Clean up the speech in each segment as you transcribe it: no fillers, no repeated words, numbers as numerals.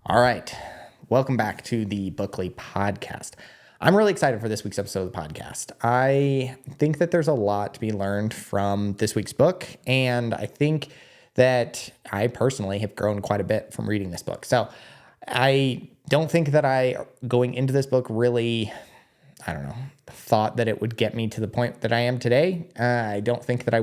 All right. Welcome back to the Bookly podcast. I'm really excited for this week's episode of the podcast. I think that there's a lot to be learned from this week's book, and I think that I personally have grown quite a bit from reading this book. So I don't think that going into this book, really, thought that it would get me to the point that I am today. I don't think that I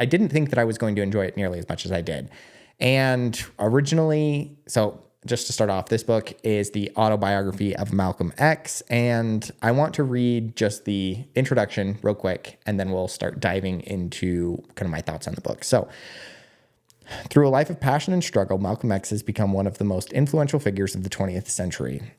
didn't think that I was going to enjoy it nearly as much as I did. And originally, so just to start off, this book is the Autobiography of Malcolm X, and I want to read just the introduction real quick, and then we'll start diving into kind of my thoughts on the book. So, through a life of passion and struggle, Malcolm X has become one of the most influential figures of the 20th century.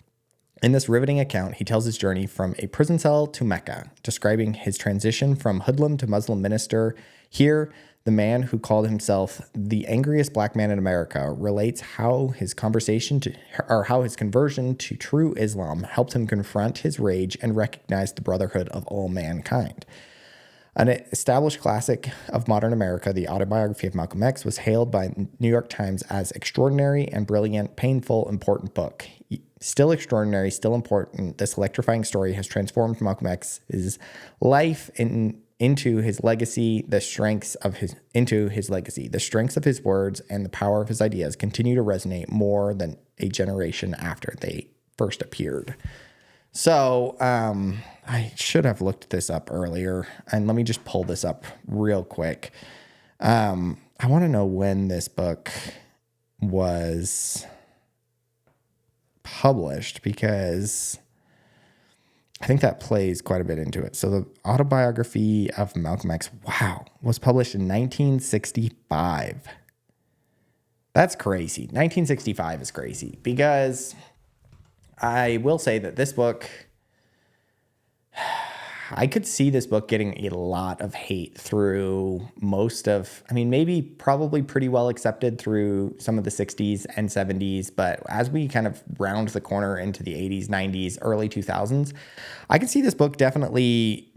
In this riveting account, he tells his journey from a prison cell to Mecca, describing his transition from hoodlum to Muslim minister. Here, the man who called himself the angriest black man in America relates how his conversion to true Islam helped him confront his rage and recognize the brotherhood of all mankind. An established classic of modern America, the Autobiography of Malcolm X was hailed by New York Times as extraordinary and brilliant, painful, important book. Still extraordinary, still important, this electrifying story has transformed Malcolm X's life into his legacy. The strengths of his words and the power of his ideas continue to resonate more than a generation after they first appeared. So I should have looked this up earlier, and let me just pull this up real quick. I want to know when this book was published, because I think that plays quite a bit into it. So the Autobiography of Malcolm X, was published in 1965. That's crazy. 1965 is crazy, because I will say that this book, I could see this book getting a lot of hate through probably pretty well accepted through some of the 60s and 70s. But as we kind of round the corner into the 80s, 90s, early 2000s, I could see this book definitely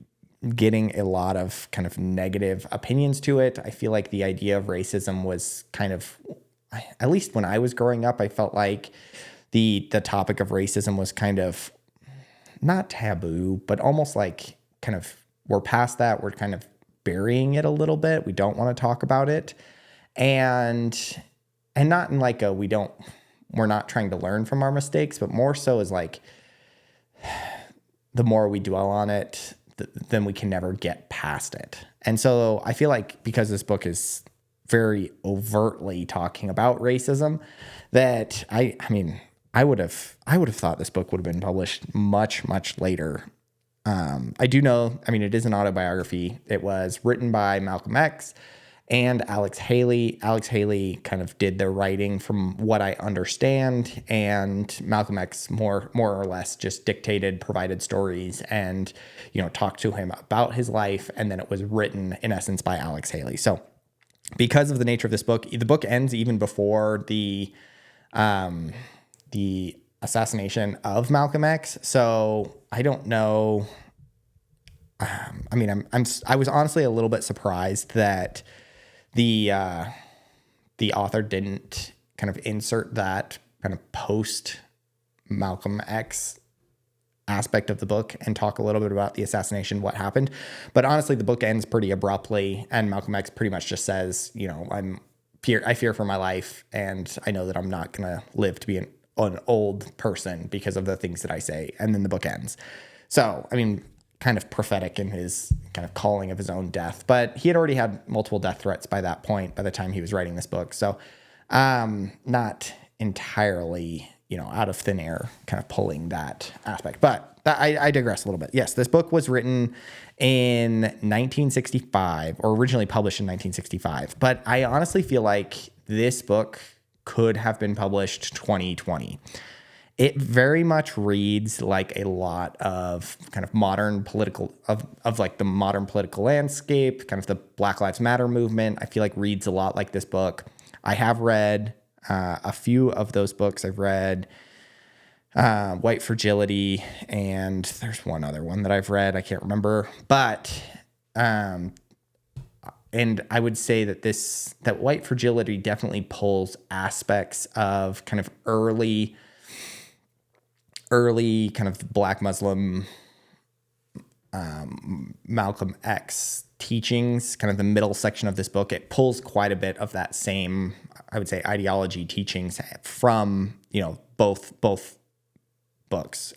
getting a lot of kind of negative opinions to it. I feel like the idea of racism was kind of, at least when I was growing up, I felt like the topic of racism was kind of not taboo, but almost like kind of, we're past that. We're kind of burying it a little bit. We don't want to talk about it. And not in like we're not trying to learn from our mistakes, but more so as like, the more we dwell on it, then we can never get past it. And so I feel like because this book is very overtly talking about racism, that I would have thought this book would have been published much, much later. I do know, it is an autobiography. It was written by Malcolm X and Alex Haley. Alex Haley kind of did the writing from what I understand, and Malcolm X more or less just provided stories and, talked to him about his life. And then it was written in essence by Alex Haley. So because of the nature of this book, the book ends even before the assassination of Malcolm X. So I don't know. I was honestly a little bit surprised that the author didn't kind of insert that kind of post Malcolm X aspect of the book and talk a little bit about the assassination, what happened. But honestly, the book ends pretty abruptly, and Malcolm X pretty much just says, I fear for my life, and I know that I'm not going to live to be an old person because of the things that I say. And then the book ends. So, kind of prophetic in his kind of calling of his own death. But he had already had multiple death threats by that point, by the time he was writing this book. So, not entirely, out of thin air, kind of pulling that aspect. But I digress a little bit. Yes, this book was written in 1965, or originally published in 1965. But I honestly feel like this book could have been published 2020. It very much reads like a lot of kind of modern political, of like the modern political landscape, kind of the Black Lives Matter movement. I feel like reads a lot like this book. I have read a few of those books. I've read White Fragility, and there's one other one that I've read. I can't remember. But and I would say that that white fragility definitely pulls aspects of kind of early kind of Black Muslim Malcolm X teachings, kind of the middle section of this book. It pulls quite a bit of that same, I would say, ideology teachings from, both books.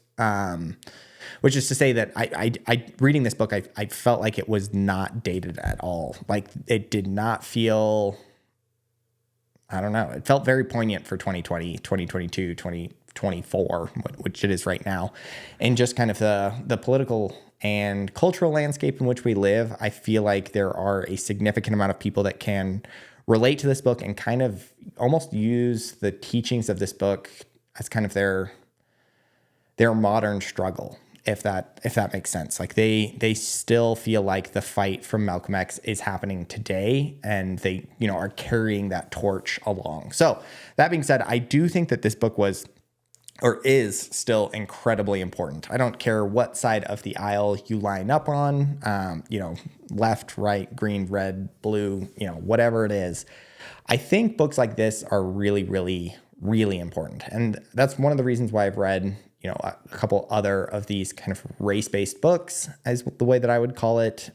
Which is to say that I reading this book, I felt like it was not dated at all. Like, it did not feel, I don't know, it felt very poignant for 2020, 2022, 2024, which it is right now. And just kind of the political and cultural landscape in which we live, I feel like there are a significant amount of people that can relate to this book and kind of almost use the teachings of this book as kind of their modern struggle, if that makes sense. Like, they still feel like the fight from Malcolm X is happening today, and they, are carrying that torch along. So that being said, I do think that this book is still incredibly important. I don't care what side of the aisle you line up on, left, right, green, red, blue, whatever it is. I think books like this are really, really, really important. And that's one of the reasons why I've read, a couple other of these kind of race-based books, as the way that I would call it.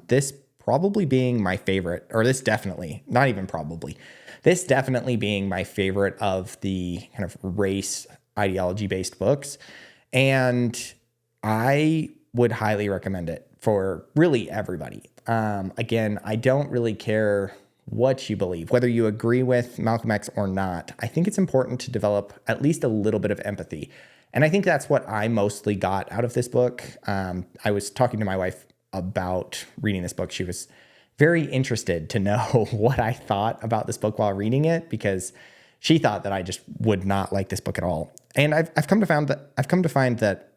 This probably being my favorite, or this definitely, not even probably, this definitely being my favorite of the kind of race ideology-based books. And I would highly recommend it for really everybody. Again, I don't really care what you believe, whether you agree with Malcolm X or not. I think it's important to develop at least a little bit of empathy. And I think that's what I mostly got out of this book. I was talking to my wife about reading this book. She was very interested to know what I thought about this book while reading it, because she thought that I just would not like this book at all. And I've come to find that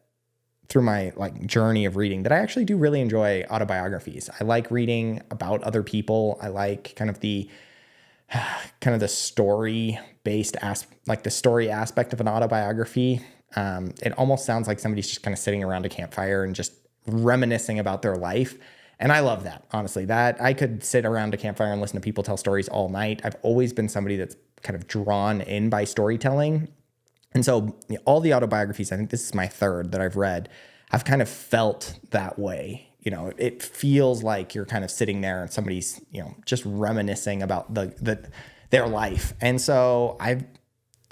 through my journey of reading, that I actually do really enjoy autobiographies. I like reading about other people. I like kind of the story based the story aspect of an autobiography. It almost sounds like somebody's just kind of sitting around a campfire and just reminiscing about their life. And I love that, honestly. That I could sit around a campfire and listen to people tell stories all night. I've always been somebody that's kind of drawn in by storytelling. And so all the autobiographies, I think this is my third that I've read, I've kind of felt that way. It feels like you're kind of sitting there and somebody's, just reminiscing about their life. And so I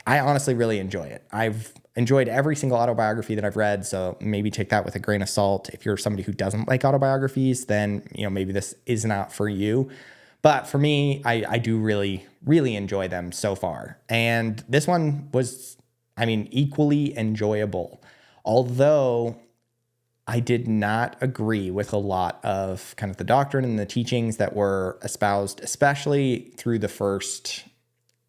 honestly really enjoy it. I've enjoyed every single autobiography that I've read, so maybe take that with a grain of salt. If you're somebody who doesn't like autobiographies, then, maybe this is not for you. But for me, I do really, really enjoy them so far. And this one was, equally enjoyable. Although I did not agree with a lot of kind of the doctrine and the teachings that were espoused, especially through the first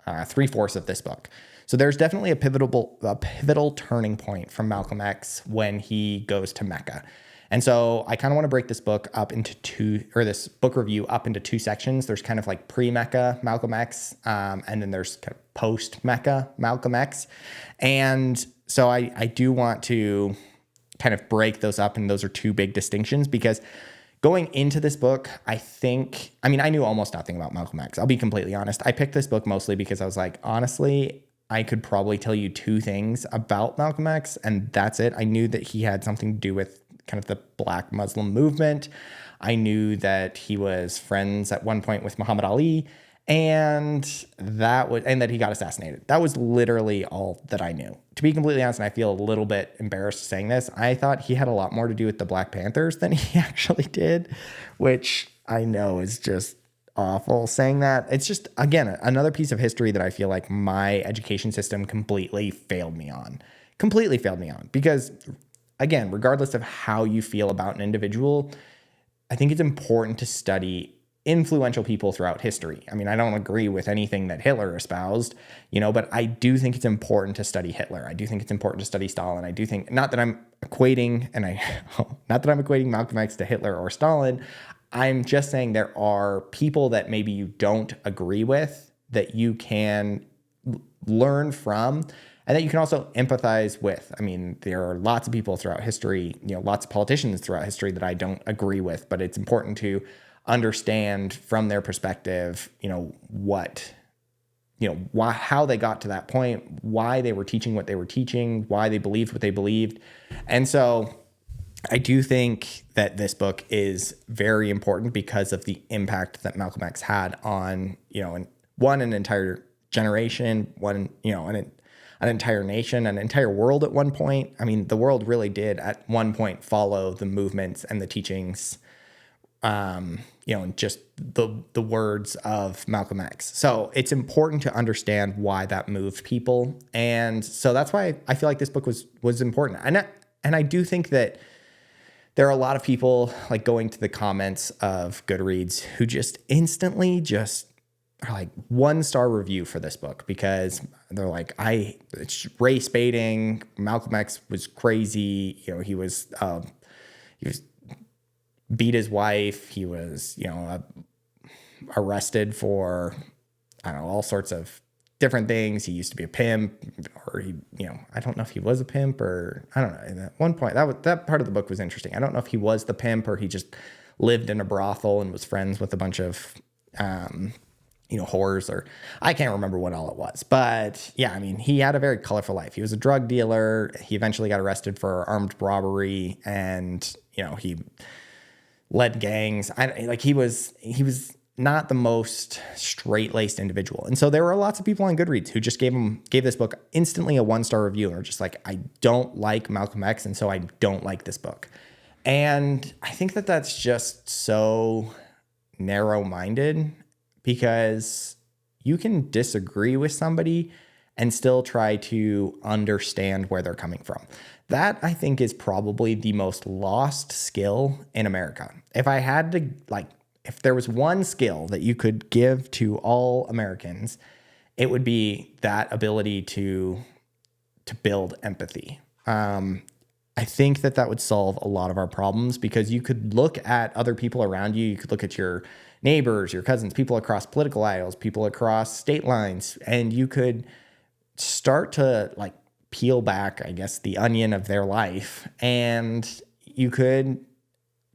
3/4 of this book. So there's definitely a pivotal turning point from Malcolm X when he goes to Mecca. And so I kind of want to break this book up into this book review up into two sections. There's kind of like pre-Mecca Malcolm X, and then there's kind of post-Mecca Malcolm X. And so I do want to kind of break those up, and those are two big distinctions, because going into this book, I knew almost nothing about Malcolm X. I'll be completely honest. I picked this book mostly because I was like, honestly, I could probably tell you two things about Malcolm X, and that's it. I knew that he had something to do with kind of the Black Muslim movement. I knew that he was friends at one point with Muhammad Ali, and that he got assassinated. That was literally all that I knew. To be completely honest, and I feel a little bit embarrassed saying this, I thought he had a lot more to do with the Black Panthers than he actually did, which I know is just awful saying that. It's just, again, another piece of history that I feel like my education system completely failed me on. Because, again, regardless of how you feel about an individual, I think it's important to study influential people throughout history. I don't agree with anything that Hitler espoused, but I do think it's important to study Hitler. I do think it's important to study Stalin. I do think, not that I'm equating Malcolm X to Hitler or Stalin. I'm just saying there are people that maybe you don't agree with that you can learn from, and that you can also empathize with. There are lots of people throughout history, lots of politicians throughout history that I don't agree with, but it's important to understand from their perspective, how they got to that point, why they were teaching what they were teaching, why they believed what they believed. And so I do think that this book is very important because of the impact that Malcolm X had on, an entire generation, an entire nation, an entire world at one point. I mean, the world really did at one point follow the movements and the teachings, and just the words of Malcolm X. So it's important to understand why that moved people. And so that's why I feel like this book was important. And I do think that there are a lot of people like going to the comments of Goodreads who just instantly are like 1-star review for this book because they're like, it's race baiting. Malcolm X was crazy. He was beat his wife. He was, arrested for, I don't know, all sorts of different things. He used to be a pimp, or I don't know if he was a pimp, or I don't know. And at one point, that part of the book was interesting. I don't know if he was the pimp or he just lived in a brothel and was friends with a bunch of, whores, or I can't remember what all it was. But yeah, I mean, he had a very colorful life. He was a drug dealer. He eventually got arrested for armed robbery, and he led gangs. He was not the most straight-laced individual. And so there were lots of people on Goodreads who just gave this book instantly a 1-star review and are just like, I don't like Malcolm X, and so I don't like this book. And I think that that's just so narrow-minded, because you can disagree with somebody and still try to understand where they're coming from. That, I think, is probably the most lost skill in America. If I had to, if there was one skill that you could give to all Americans, it would be that ability to build empathy. I think that would solve a lot of our problems, because you could look at other people around you. You could look at your neighbors, your cousins, people across political aisles, people across state lines, and you could start to peel back, I guess, the onion of their life, and you could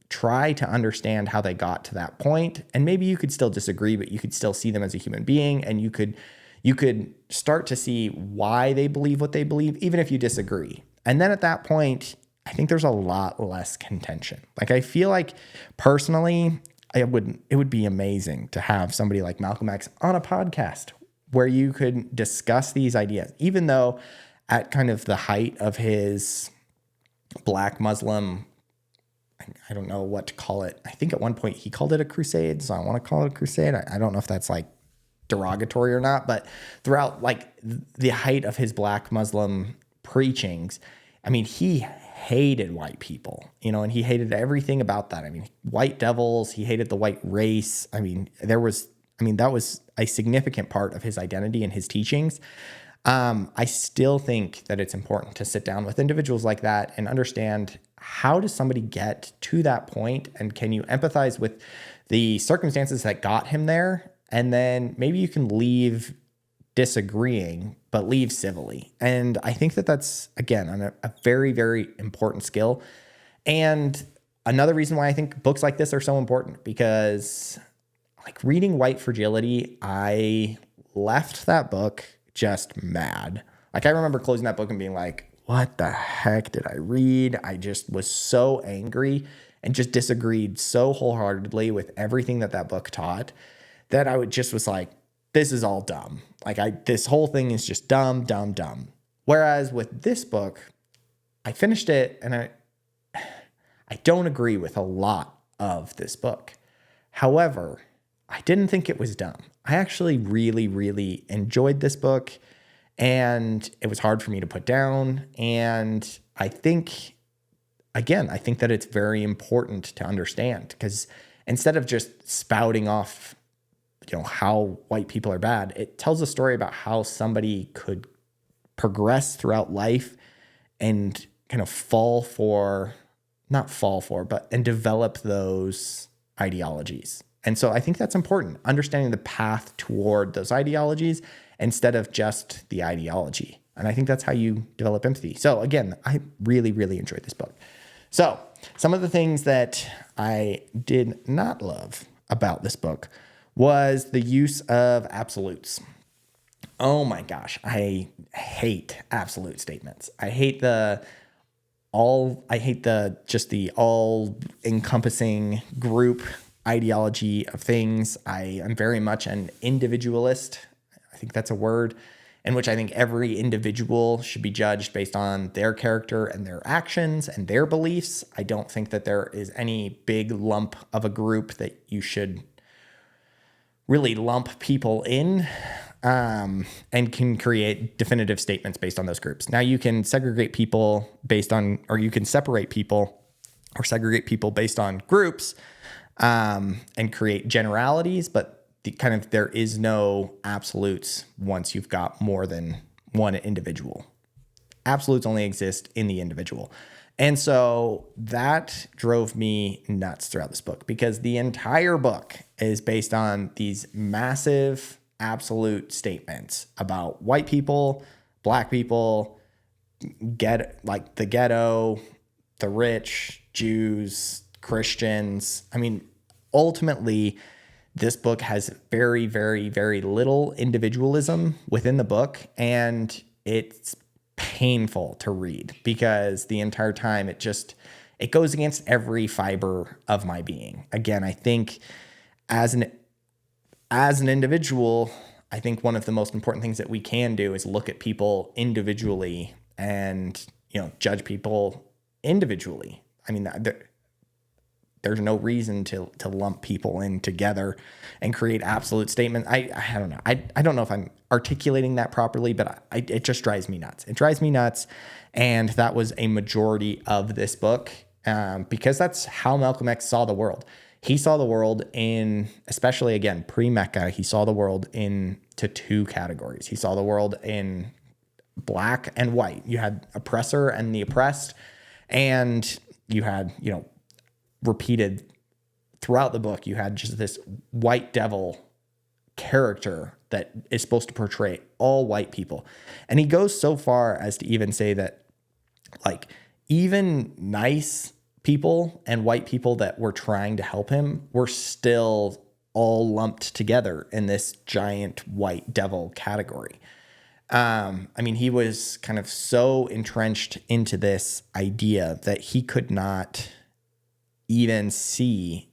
try to understand how they got to that point. And maybe you could still disagree, but you could still see them as a human being, and you could start to see why they believe what they believe, even if you disagree. And then at that point, I think there's a lot less contention. I feel like personally, it would be amazing to have somebody like Malcolm X on a podcast where you could discuss these ideas, even though at kind of the height of his Black Muslim, I don't know what to call it. I think at one point he called it a crusade, so I want to call it a crusade. I don't know if that's derogatory or not, but throughout the height of his Black Muslim preachings, I mean, he hated white people, and he hated everything about that. I mean, white devils, he hated the white race. I mean, that was a significant part of his identity and his teachings. I still think that it's important to sit down with individuals like that and understand, how does somebody get to that point, and can you empathize with the circumstances that got him there? And then maybe you can leave disagreeing, but leave civilly. And I think that that's, again, a very, very important skill. And another reason why I think books like this are so important, because reading White Fragility, I left that book just mad. I remember closing that book and being like, what the heck did I read? I just was so angry and just disagreed so wholeheartedly with everything that book taught, that I was like, this is all dumb. This whole thing is just dumb. Whereas with this book, I finished it and I don't agree with a lot of this book. However, I didn't think it was dumb. I actually really, really enjoyed this book, and it was hard for me to put down. And I think that it's very important to understand, because instead of just spouting off, how white people are bad, it tells a story about how somebody could progress throughout life and kind of and develop those ideologies. And so I think that's important, understanding the path toward those ideologies instead of just the ideology. And I think that's how you develop empathy. So again, I really, really enjoyed this book. So some of the things that I did not love about this book was the use of absolutes. Oh my gosh, I hate absolute statements. I hate the all encompassing group ideology of things. I am very much an individualist. I think that's a word, in which I think every individual should be judged based on their character and their actions and their beliefs. I don't think that there is any big lump of a group that you should really lump people in, and can create definitive statements based on those groups. Now you can segregate people or you can separate people or segregate people based on groups, and create generalities, but there is no absolutes once you've got more than one individual. Absolutes only exist in the individual. And so that drove me nuts throughout this book, because the entire book is based on these massive absolute statements about white people, black people, the ghetto, the rich, Jews, Christians. I mean, ultimately, this book has very, very, very little individualism within the book, and it's painful to read because the entire time it goes against every fiber of my being. Again, I think as an individual, I think one of the most important things that we can do is look at people individually and, judge people individually. I mean, there's no reason to lump people in together and create absolute statements. I don't know. I don't know if I'm articulating that properly, but it just drives me nuts. It drives me nuts. And that was a majority of this book, because that's how Malcolm X saw the world. He saw the world especially again, pre-Mecca, he saw the world into two categories. He saw the world in black and white. You had oppressor and the oppressed, and you had, repeated throughout the book, you had just this white devil character that is supposed to portray all white people. And he goes so far as to even say that, even nice people and white people that were trying to help him were still all lumped together in this giant white devil category. He was kind of so entrenched into this idea that he could not even see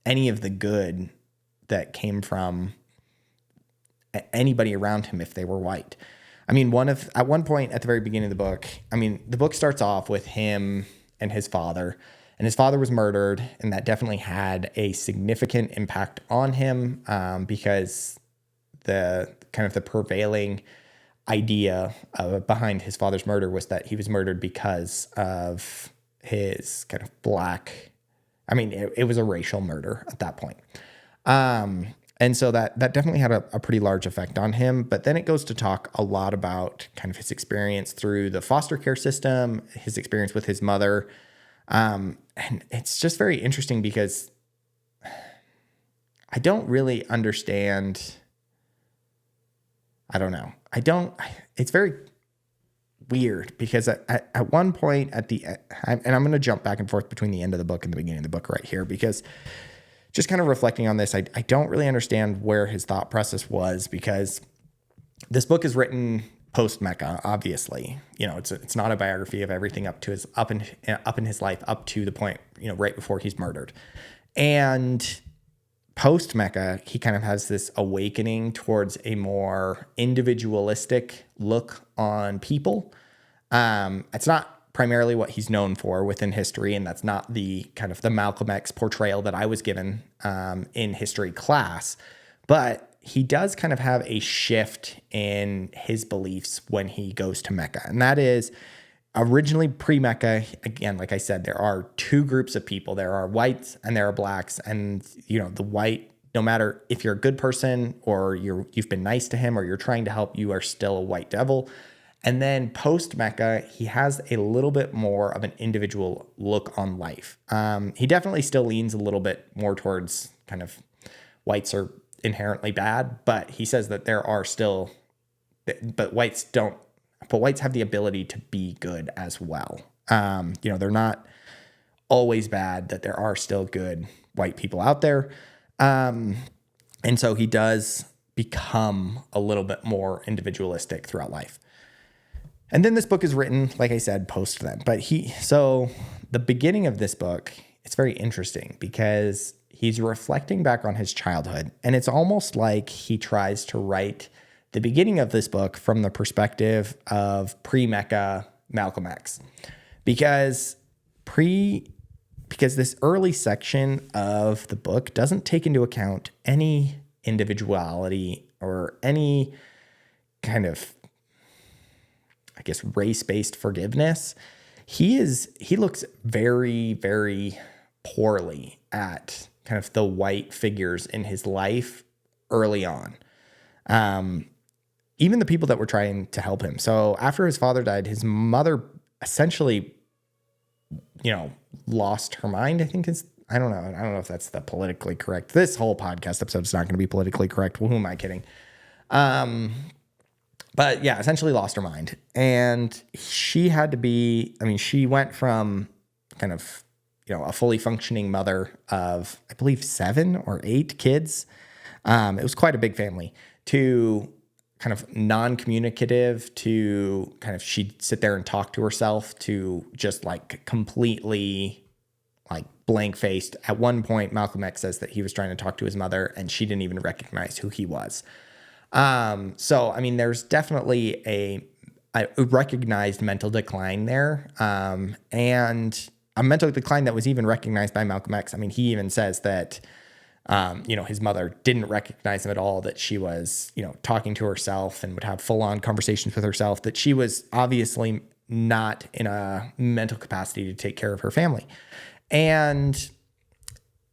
any of the good that came from anybody around him if they were white. At one point at the very beginning of the book, the book starts off with him and his father was murdered, and that definitely had a significant impact on him, because the prevailing idea behind his father's murder was that he was murdered because of his kind of black. It was a racial murder at that point. And so that definitely had a pretty large effect on him. But then it goes to talk a lot about kind of his experience through the foster care system, his experience with his mother. And it's just very interesting because I don't really understand. I don't know. It's very weird because at one point and I'm going to jump back and forth between the end of the book and the beginning of the book right here, because just kind of reflecting on this, I don't really understand where his thought process was, because this book is written post-Mecca, obviously. It's not a biography of everything up in his life up to the point, right before he's murdered. And post-Mecca, he kind of has this awakening towards a more individualistic look on people. It's not primarily what he's known for within history, and that's not the kind of the Malcolm X portrayal that I was given in history class. But he does kind of have a shift in his beliefs when he goes to Mecca, and that is originally pre-Mecca. Again, like I said, there are two groups of people. There are whites and there are blacks, and the white, no matter if you're a good person or you've been nice to him or you're trying to help, you are still a white devil. And then post-Mecca, he has a little bit more of an individual look on life. He definitely still leans a little bit more towards kind of whites are inherently bad, but he says that there are still, but whites have the ability to be good as well. They're not always bad, that there are still good white people out there. And so he does become a little bit more individualistic throughout life. And then this book is written, like I said, post then. So the beginning of this book, it's very interesting because he's reflecting back on his childhood. And it's almost like he tries to write the beginning of this book from the perspective of pre-Mecca Malcolm X. Because this early section of the book doesn't take into account any individuality or any kind of, I guess, race-based forgiveness. He looks very, very poorly at kind of the white figures in his life early on. Even the people that were trying to help him. So after his father died, his mother essentially, lost her mind, I think I don't know if that's the politically correct. This whole podcast episode is not going to be politically correct. Well, who am I kidding? But yeah, essentially lost her mind. And she she went from kind of, a fully functioning mother of, I believe, 7 or 8 kids. It was quite a big family, to kind of non-communicative, to kind of, she'd sit there and talk to herself, to just like completely like blank-faced. At one point, Malcolm X says that he was trying to talk to his mother and she didn't even recognize who he was. So, there's definitely a recognized mental decline there, and a mental decline that was even recognized by Malcolm X. He even says that, his mother didn't recognize him at all, that she was, talking to herself and would have full-on conversations with herself, that she was obviously not in a mental capacity to take care of her family. And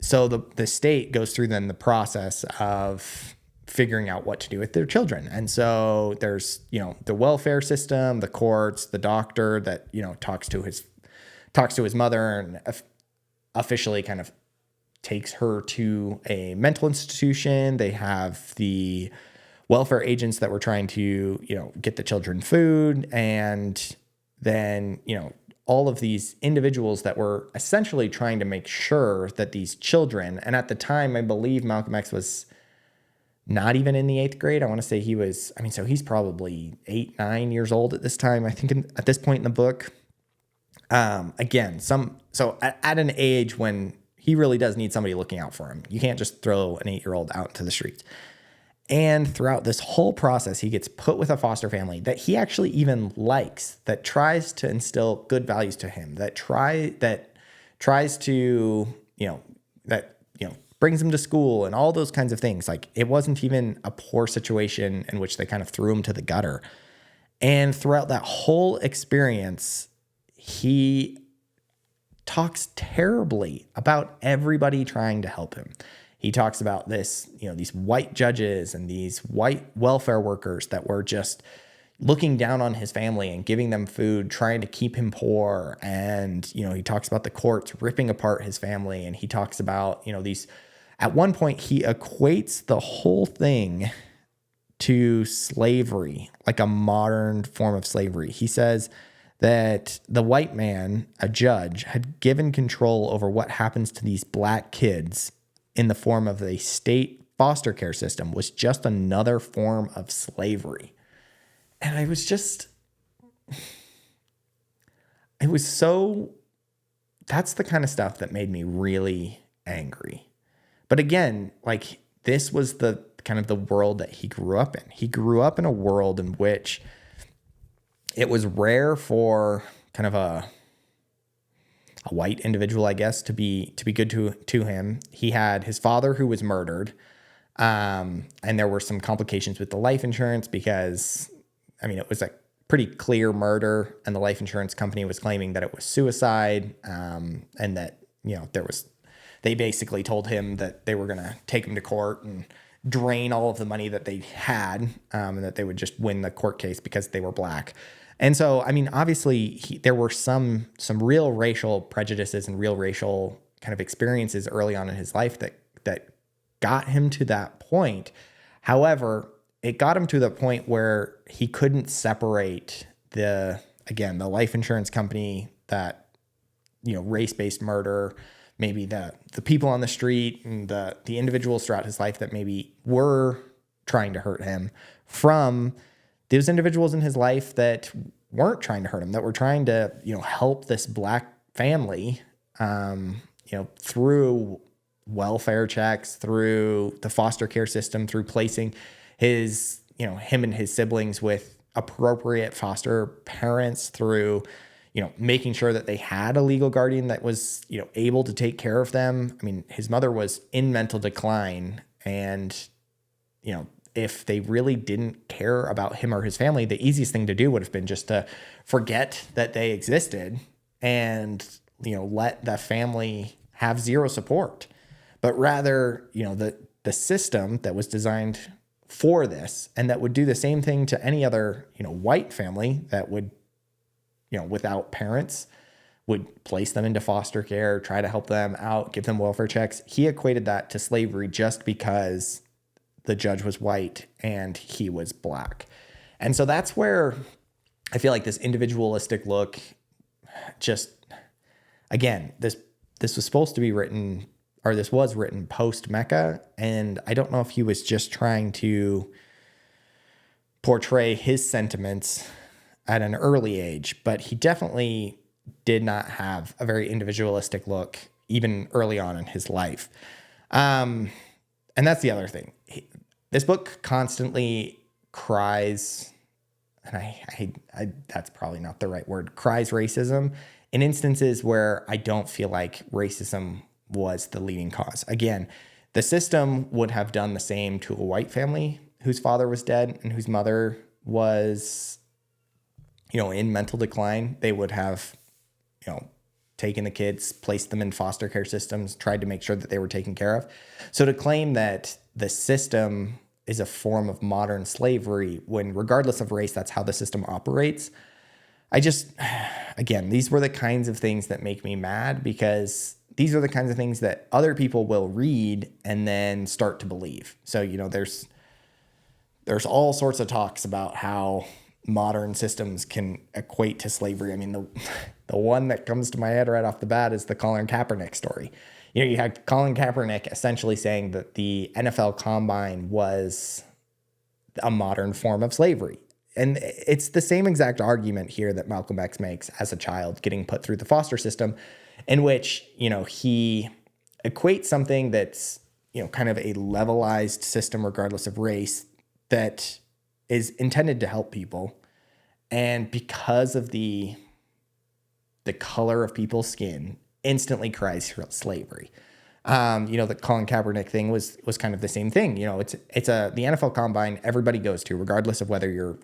so the state goes through then the process of figuring out what to do with their children. And so there's, the welfare system, the courts, the doctor that, talks to his mother and officially kind of takes her to a mental institution. They have the welfare agents that were trying to, get the children food. And then, all of these individuals that were essentially trying to make sure that these children, and at the time, I believe Malcolm X was not even in the 8th grade. I want to say he was, so he's probably 8, 9 years old at this time, I think, at this point in the book. So at an age when he really does need somebody looking out for him. You can't just throw an 8-year-old out into the streets. And throughout this whole process, he gets put with a foster family that he actually even likes, that tries to instill good values to him, that tries to, brings him to school and all those kinds of things. Like, it wasn't even a poor situation in which they kind of threw him to the gutter. And throughout that whole experience, he talks terribly about everybody trying to help him. He talks about this, these white judges and these white welfare workers that were just looking down on his family and giving them food, trying to keep him poor. And, he talks about the courts ripping apart his family. And he talks about, these, at one point he equates the whole thing to slavery, like a modern form of slavery. He says that the white man, a judge, had given control over what happens to these black kids in the form of a state foster care system was just another form of slavery. And I was just, that's the kind of stuff that made me really angry. But again, like, this was the kind of the world that he grew up in. He grew up in a world in which it was rare for kind of a white individual, I guess, to be good to him. He had his father who was murdered. And there were some complications with the life insurance because, it was a pretty clear murder, and the life insurance company was claiming that it was suicide. And that, they basically told him that they were going to take him to court and drain all of the money that they had, and that they would just win the court case because they were black. And so, obviously there were some real racial prejudices and real racial kind of experiences early on in his life that got him to that point. However, it got him to the point where he couldn't separate the life insurance company that race-based murder, maybe the people on the street and the individuals throughout his life that maybe were trying to hurt him, from those individuals in his life that weren't trying to hurt him, that were trying to, help this Black family, through welfare checks, through the foster care system, through placing him and his siblings with appropriate foster parents, through, making sure that they had a legal guardian that was, able to take care of them. I mean, his mother was in mental decline, and, if they really didn't care about him or his family, the easiest thing to do would have been just to forget that they existed and, let the family have zero support. But rather, the system that was designed for this, and that would do the same thing to any other, white family that would, without parents, would place them into foster care, try to help them out, give them welfare checks. He equated that to slavery just because the judge was white and he was Black. And so that's where I feel like this individualistic look just, again, this was supposed to be written, or this was written post Mecca. And I don't know if he was just trying to portray his sentiments at an early age, but he definitely did not have a very individualistic look even early on in his life. And that's the other thing. This book constantly cries, and I that's probably not the right word, cries racism in instances where I don't feel like racism was the leading cause. Again, the system would have done the same to a white family whose father was dead and whose mother was, in mental decline. They would have, taken the kids, placed them in foster care systems, tried to make sure that they were taken care of. So to claim that the system is a form of modern slavery, when regardless of race, that's how the system operates, again, these were the kinds of things that make me mad, because these are the kinds of things that other people will read and then start to believe. So, there's all sorts of talks about how modern systems can equate to slavery. I mean, the one that comes to my head right off the bat is the Colin Kaepernick story. You had Colin Kaepernick essentially saying that the NFL Combine was a modern form of slavery. And it's the same exact argument here that Malcolm X makes as a child getting put through the foster system, in which, he equates something that's, kind of a levelized system regardless of race that is intended to help people. And because of the color of people's skin, instantly cries for slavery. The Colin Kaepernick thing was kind of the same thing. It's the NFL Combine everybody goes to, regardless of whether you're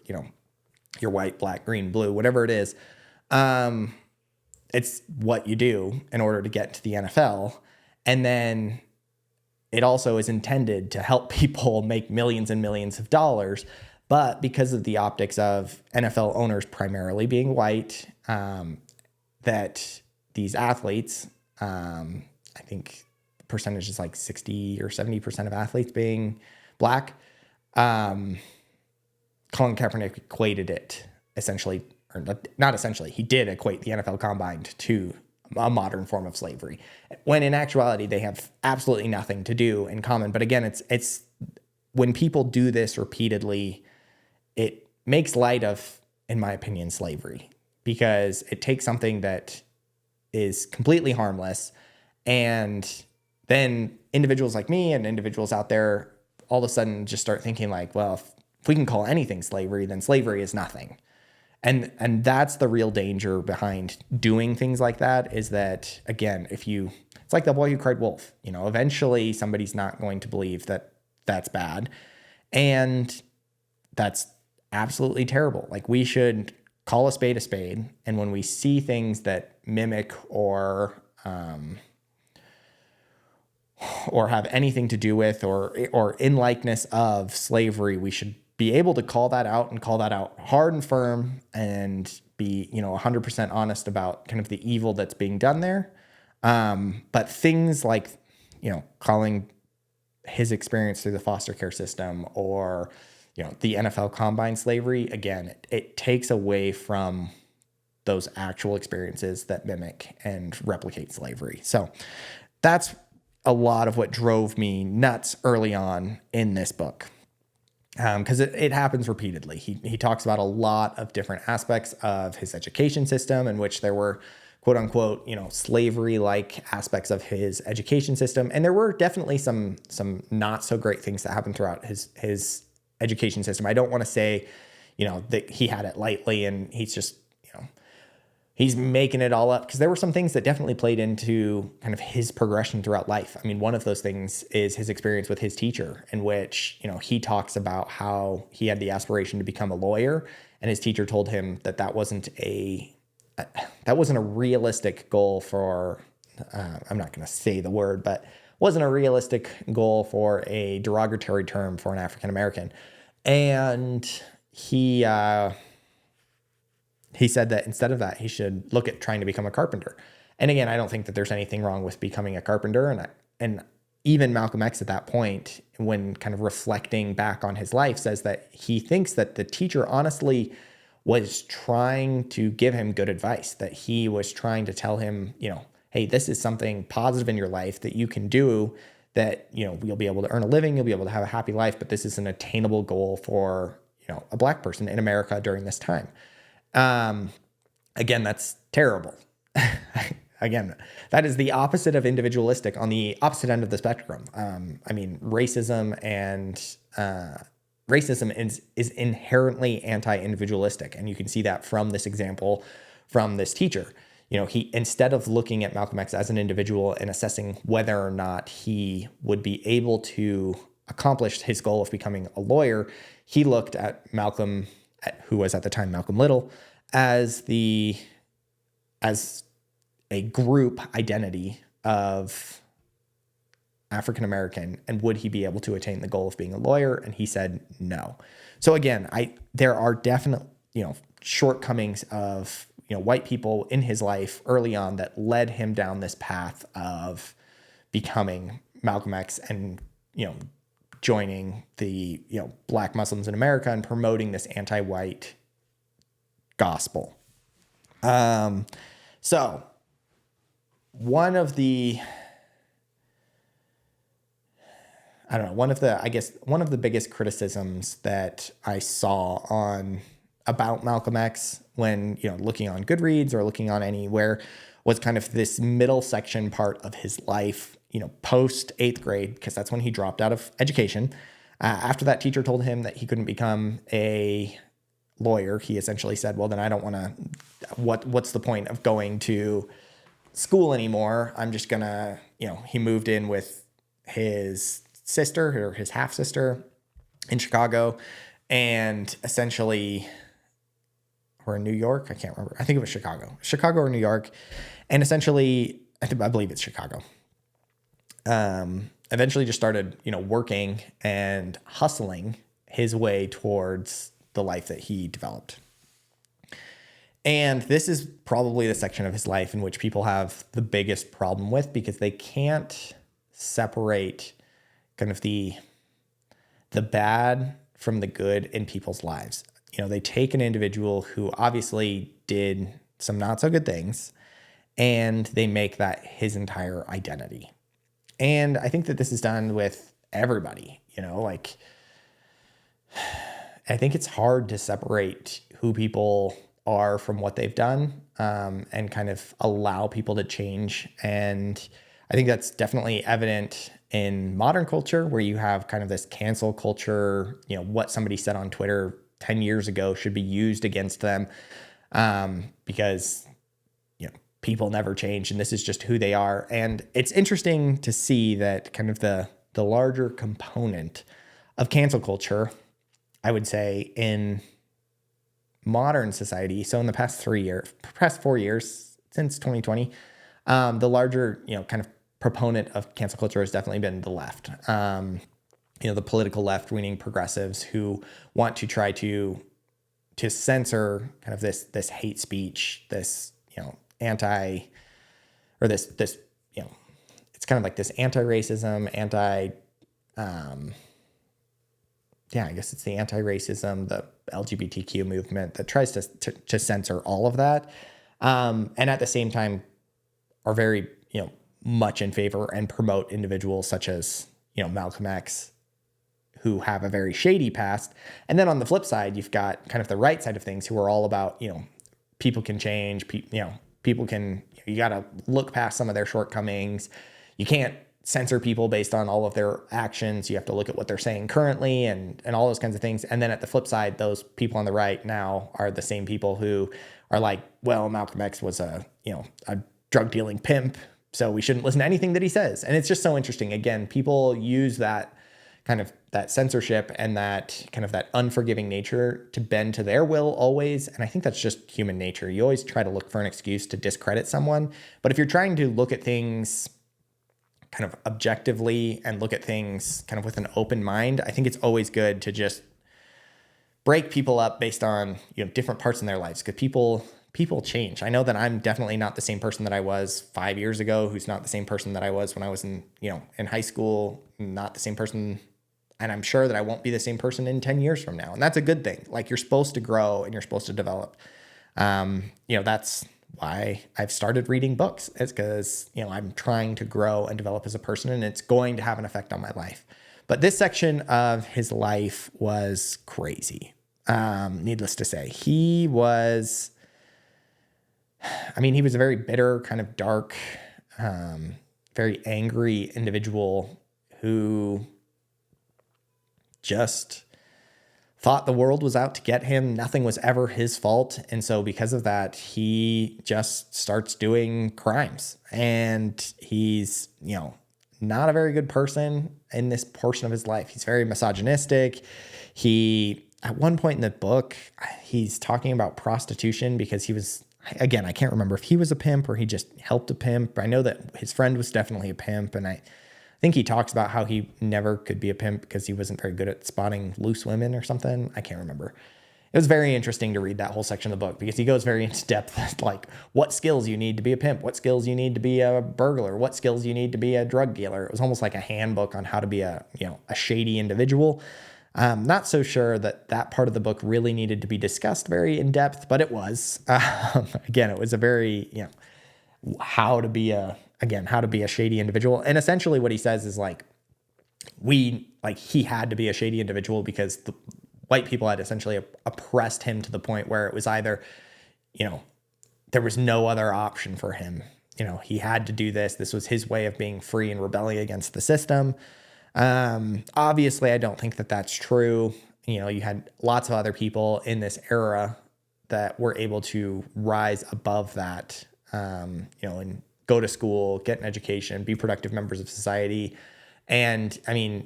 white, Black, green, blue, whatever it is. It's what you do in order to get to the NFL. And then it also is intended to help people make millions and millions of dollars. But because of the optics of NFL owners primarily being white, that these athletes, I think the percentage is like 60 or 70% of athletes being Black, Colin Kaepernick equated it essentially, or not essentially, he did equate the NFL Combine to a modern form of slavery, when in actuality they have absolutely nothing to do in common. But again, it's when people do this repeatedly, it makes light of, in my opinion, slavery, because it takes something that is completely harmless, and then individuals like me and individuals out there all of a sudden just start thinking like, well, if we can call anything slavery, then slavery is nothing. And that's the real danger behind doing things like that, is that, again, it's like the boy who cried wolf, eventually somebody's not going to believe that that's bad. And that's absolutely terrible. Like, we should call a spade a spade. And when we see things that mimic or have anything to do with or in likeness of slavery, we should be able to call that out, and call that out hard and firm, and be 100% honest about kind of the evil that's being done there. But things like calling his experience through the foster care system, or the NFL Combine slavery, again, it takes away from those actual experiences that mimic and replicate slavery. So that's a lot of what drove me nuts early on in this book. Because it happens repeatedly. He talks about a lot of different aspects of his education system in which there were, quote unquote, slavery-like aspects of his education system. And there were definitely some not so great things that happened throughout his education system. I don't want to say, that he had it lightly and he's just, he's making it all up, because there were some things that definitely played into kind of his progression throughout life. I mean, one of those things is his experience with his teacher, in which, he talks about how he had the aspiration to become a lawyer, and his teacher told him that that wasn't a realistic goal for, I'm not going to say the word, but wasn't a realistic goal for a derogatory term for an African American. And he said that instead of that, he should look at trying to become a carpenter. And again, I don't think that there's anything wrong with becoming a carpenter. And even Malcolm X at that point, when kind of reflecting back on his life, says that he thinks that the teacher honestly was trying to give him good advice, that he was trying to tell him, hey, this is something positive in your life that you can do, that, you'll be able to earn a living, you'll be able to have a happy life, but this is an attainable goal for, a Black person in America during this time. Again, that's terrible. Again, that is the opposite of individualistic, on the opposite end of the spectrum. Racism is inherently anti-individualistic. And you can see that from this example from this teacher. He, instead of looking at Malcolm X as an individual and assessing whether or not he would be able to accomplish his goal of becoming a lawyer, he looked at Malcolm, who was at the time Malcolm Little, as a group identity of African American, and would he be able to attain the goal of being a lawyer? And he said no. So again, there are definite shortcomings of white people in his life early on that led him down this path of becoming Malcolm X and joining the Black Muslims in America and promoting this anti-white gospel. So one of the biggest criticisms that I saw about Malcolm X when, looking on Goodreads or looking on anywhere, was kind of this middle section part of his life, post 8th grade, because that's when he dropped out of education. After that teacher told him that he couldn't become a lawyer, he essentially said, well, then I don't want to, what's the point of going to school anymore? I'm just gonna, he moved in with his sister, or his half sister, in Chicago, and essentially, or in New York, I can't remember. I think it was Chicago or New York. And essentially, I believe it's Chicago. Eventually just started, working and hustling his way towards the life that he developed. And this is probably the section of his life in which people have the biggest problem with, because they can't separate kind of the bad from the good in people's lives. They take an individual who obviously did some not so good things, and they make that his entire identity. And I think that this is done with everybody, I think it's hard to separate who people are from what they've done, and kind of allow people to change. And I think that's definitely evident in modern culture, where you have kind of this cancel culture, what somebody said on Twitter 10 years ago should be used against them, because people never change, and this is just who they are. And it's interesting to see that kind of the larger component of cancel culture, I would say, in modern society. So in the past 4 years since 2020, the larger, kind of proponent of cancel culture has definitely been the left. The political left-leaning progressives who want to try to censor kind of this hate speech, this, it's kind of like this anti-racism, I guess it's the anti-racism, the LGBTQ movement that tries to censor all of that. And at the same time are very, much in favor and promote individuals such as, Malcolm X, who have a very shady past. And then on the flip side, you've got kind of the right side of things who are all about, people can change, people can, you got to look past some of their shortcomings. You can't censor people based on all of their actions. You have to look at what they're saying currently and all those kinds of things. And then at the flip side, those people on the right now are the same people who are like, well, Malcolm X was a drug dealing pimp, so we shouldn't listen to anything that he says. And it's just so interesting. Again, people use that kind of that censorship and that kind of that unforgiving nature to bend to their will always. And I think that's just human nature. You always try to look for an excuse to discredit someone. But if you're trying to look at things kind of objectively and look at things kind of with an open mind, I think it's always good to just break people up based on, different parts in their lives, because people change. I know that I'm definitely not the same person that I was 5 years ago, who's not the same person that I was when I was in high school, not the same person. And I'm sure that I won't be the same person in 10 years from now. And that's a good thing. Like, you're supposed to grow and you're supposed to develop. That's why I've started reading books. It's because, I'm trying to grow and develop as a person, and it's going to have an effect on my life. But this section of his life was crazy. Needless to say, he was a very bitter, kind of dark, very angry individual who just thought the world was out to get him. Nothing was ever his fault. And so because of that, he just starts doing crimes. And he's, not a very good person in this portion of his life. He's very misogynistic. At one point in the book, he's talking about prostitution because he was, again, I can't remember if he was a pimp or he just helped a pimp. I know that his friend was definitely a pimp. And I think he talks about how he never could be a pimp because he wasn't very good at spotting loose women or something. I can't remember. It was very interesting to read that whole section of the book because he goes very into depth with like what skills you need to be a pimp, what skills you need to be a burglar, what skills you need to be a drug dealer. It was almost like a handbook on how to be a shady individual. Not so sure that part of the book really needed to be discussed very in depth, but it was. Again, it was a very, how to be a shady individual. And essentially what he says is he had to be a shady individual because the white people had essentially oppressed him to the point where it was either, there was no other option for him. He had to do this. This was his way of being free and rebelling against the system. Obviously, I don't think that that's true. You had lots of other people in this era that were able to rise above that, and go to school, get an education, be productive members of society. And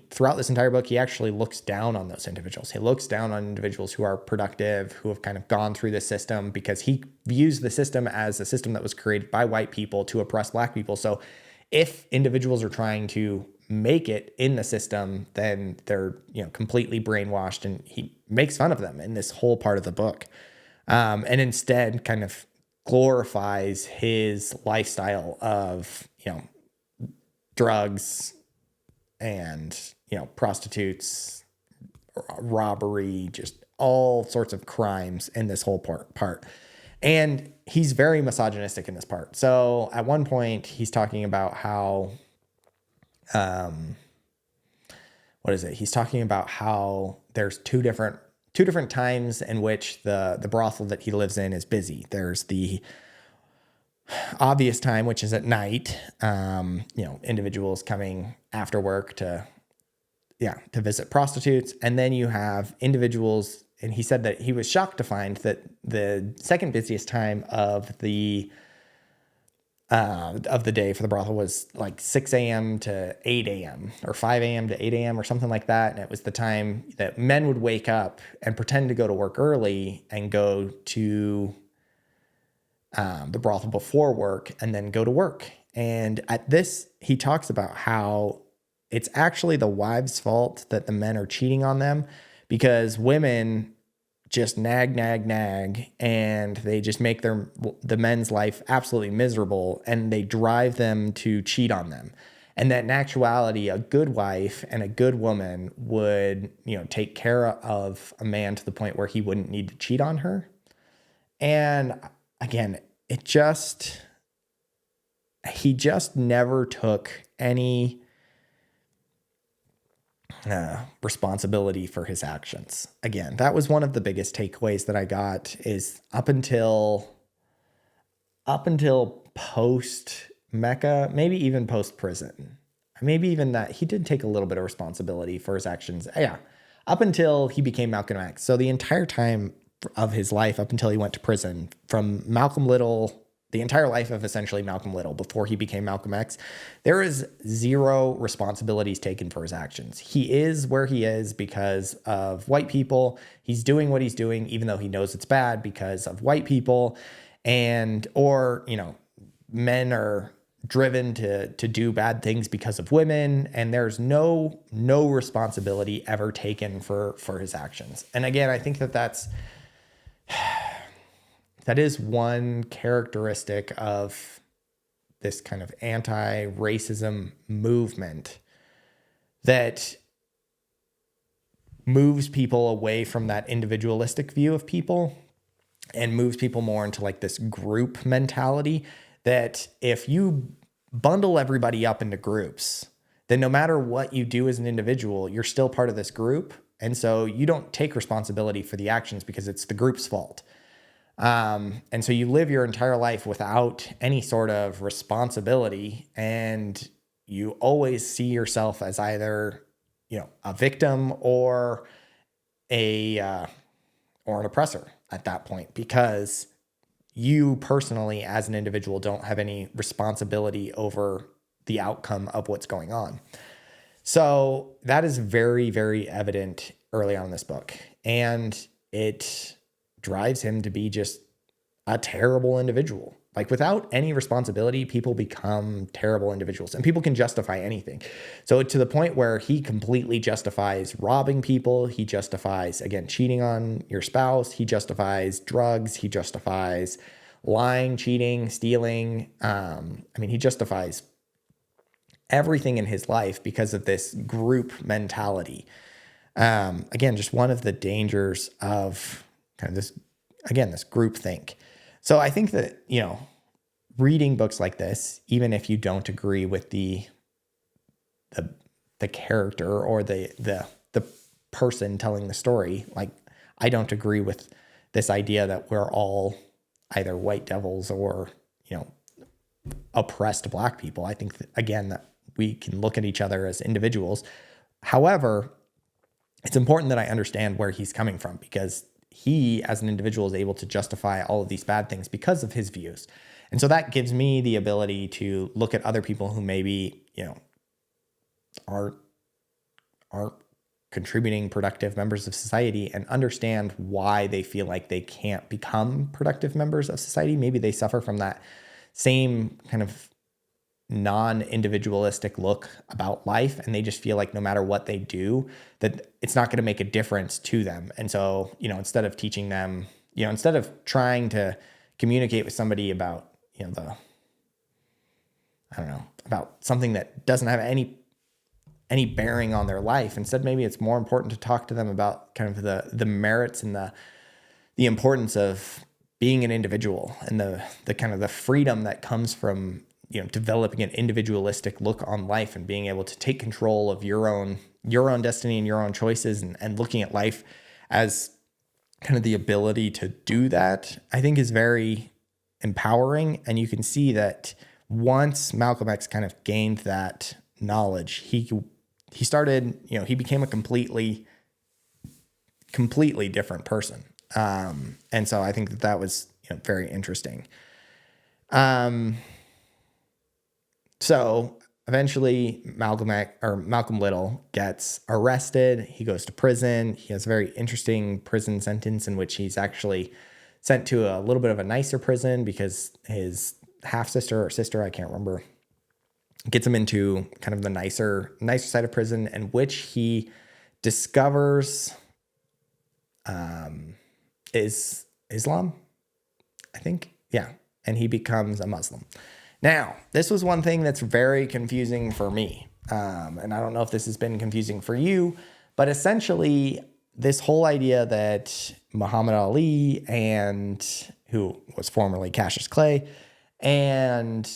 throughout this entire book, he actually looks down on those individuals. He looks down on individuals who are productive, who have kind of gone through the system, because he views the system as a system that was created by white people to oppress black people. So if individuals are trying to make it in the system, then they're, completely brainwashed, and he makes fun of them in this whole part of the book. And instead kind of glorifies his lifestyle of, drugs and, prostitutes, robbery, just all sorts of crimes in this whole part. And he's very misogynistic in this part. So at one point he's talking about how, He's talking about how there's two different times in which the brothel that he lives in is busy. There's the obvious time, which is at night, individuals coming after work to visit prostitutes. And then you have individuals, and he said that he was shocked to find that the second busiest time of the day for the brothel was like 6 a.m. to 8 a.m. or 5 a.m. to 8 a.m. or something like that. And it was the time that men would wake up and pretend to go to work early and go to the brothel before work and then go to work. And at this, he talks about how it's actually the wives' fault that the men are cheating on them, because women just nag, and they just make the men's life absolutely miserable, and they drive them to cheat on them. And that in actuality, a good wife and a good woman would, take care of a man to the point where he wouldn't need to cheat on her. And again, he just never took any responsibility for his actions. Again, that was one of the biggest takeaways that I got, is up until post Mecca, maybe even post prison, maybe even that he did take a little bit of responsibility for his actions. Yeah. Up until he became Malcolm X. So the entire time of his life, up until he went to prison, from Malcolm Little, the entire life of essentially Malcolm Little before he became Malcolm X, there is zero responsibilities taken for his actions. He is where he is because of white people. He's doing what he's doing, even though he knows it's bad, because of white people. Or men are driven to do bad things because of women. And there's no responsibility ever taken for his actions. And again, I think that is one characteristic of this kind of anti-racism movement that moves people away from that individualistic view of people and moves people more into like this group mentality, that if you bundle everybody up into groups, then no matter what you do as an individual, you're still part of this group. And so you don't take responsibility for the actions because it's the group's fault. And so you live your entire life without any sort of responsibility, and you always see yourself as either, a victim or an oppressor at that point, because you personally as an individual don't have any responsibility over the outcome of what's going on. So that is very, very evident early on in this book. And it drives him to be just a terrible individual. Like, without any responsibility, people become terrible individuals, and people can justify anything. So to the point where he completely justifies robbing people. He justifies, again, cheating on your spouse. He justifies drugs. He justifies lying, cheating, stealing. He justifies everything in his life because of this group mentality. Again, just one of the dangers of kind of this group think. So I think that, reading books like this, even if you don't agree with the character or the person telling the story, like, I don't agree with this idea that we're all either white devils or, oppressed Black people. I think that, again, that we can look at each other as individuals. However, it's important that I understand where he's coming from, because he, as an individual, is able to justify all of these bad things because of his views. And so that gives me the ability to look at other people who maybe, aren't contributing productive members of society, and understand why they feel like they can't become productive members of society. Maybe they suffer from that same kind of non-individualistic look about life, and they just feel like no matter what they do, that it's not going to make a difference to them. And so, instead of teaching them, instead of trying to communicate with somebody about, about something that doesn't have any bearing on their life, instead, maybe it's more important to talk to them about kind of the merits and the importance of being an individual, and the kind of the freedom that comes from, developing an individualistic look on life and being able to take control of your own destiny and your own choices, and looking at life as kind of the ability to do that, I think is very empowering. And you can see that once Malcolm X kind of gained that knowledge, he started, he became a completely different person. And so I think that was, very interesting. So eventually Malcolm Little gets arrested. He goes to prison. He has a very interesting prison sentence in which he's actually sent to a little bit of a nicer prison because his half-sister or sister, I can't remember, gets him into kind of the nicer side of prison, in which he discovers is Islam, I think. Yeah. And he becomes a Muslim. Now, this was one thing that's very confusing for me. And I don't know if this has been confusing for you, but essentially this whole idea that Muhammad Ali and who was formerly Cassius Clay, and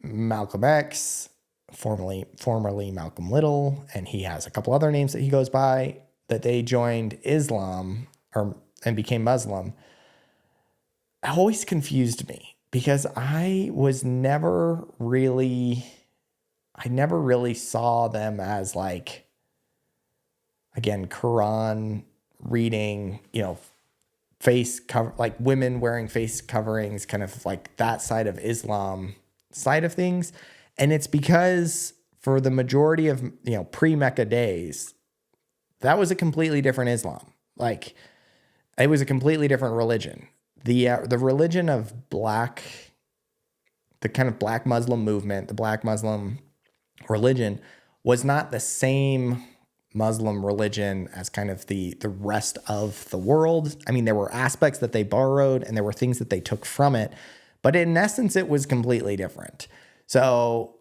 Malcolm X, formerly Malcolm Little, and he has a couple other names that he goes by, that they joined Islam and became Muslim, always confused me because I never really saw them as like, again, Quran reading, face cover, like women wearing face coverings, kind of like that side of Islam side of things. And it's because for the majority of, pre-Mecca days, that was a completely different Islam. Like, it was a completely different religion. The religion of the kind of Black Muslim movement, the Black Muslim religion, was not the same Muslim religion as kind of the rest of the world. I mean, there were aspects that they borrowed and there were things that they took from it, but in essence, it was completely different. So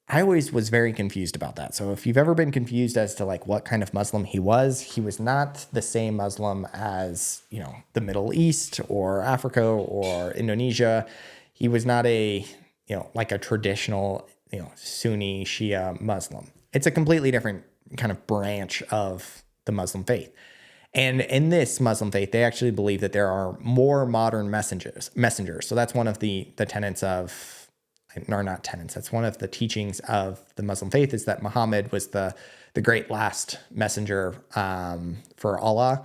I always was very confused about that. So if you've ever been confused as to like what kind of Muslim he was not the same Muslim as, the Middle East or Africa or Indonesia. He was not like a traditional, Sunni Shia Muslim. It's a completely different kind of branch of the Muslim faith. And in this Muslim faith, they actually believe that there are more modern messengers. So that's one of the tenets of, or not tenets, that's one of the teachings of the Muslim faith, is that Muhammad was the great last messenger for Allah.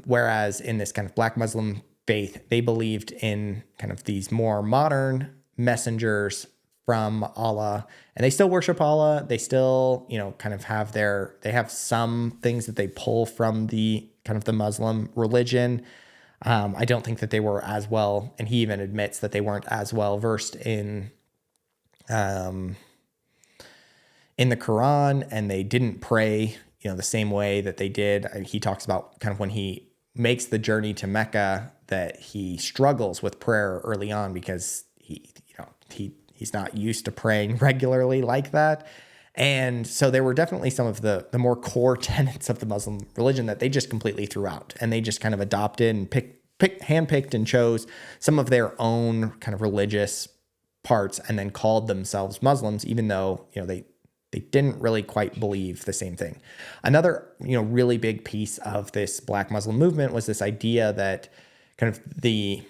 Whereas in this kind of Black Muslim faith, they believed in kind of these more modern messengers from Allah, and they still worship Allah. They still, kind of have they have some things that they pull from the kind of the Muslim religion. I don't think that they were as well, and he even admits that they weren't as well versed in the Quran, and they didn't pray, the same way that they did. He talks about kind of when he makes the journey to Mecca that he struggles with prayer early on because he's not used to praying regularly like that. And so there were definitely some of the more core tenets of the Muslim religion that they just completely threw out, and they just kind of adopted and handpicked and chose some of their own kind of religious parts and then called themselves Muslims, even though, they didn't really quite believe the same thing. Another, really big piece of this Black Muslim movement was this idea that kind of the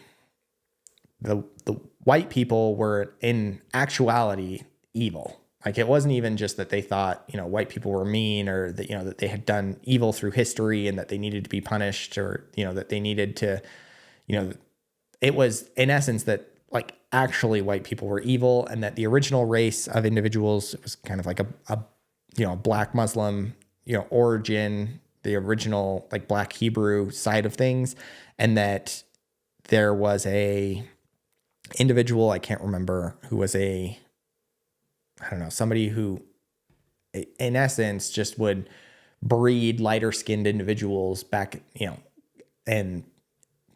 white people were in actuality evil. Like, it wasn't even just that they thought, white people were mean, or that, that they had done evil through history and that they needed to be punished, or, that they needed to, it was in essence that like actually white people were evil, and that the original race of individuals was kind of like a Black Muslim, origin, the original like Black Hebrew side of things. And that there was a individual, I can't remember, who was somebody who in essence just would breed lighter skinned individuals back, and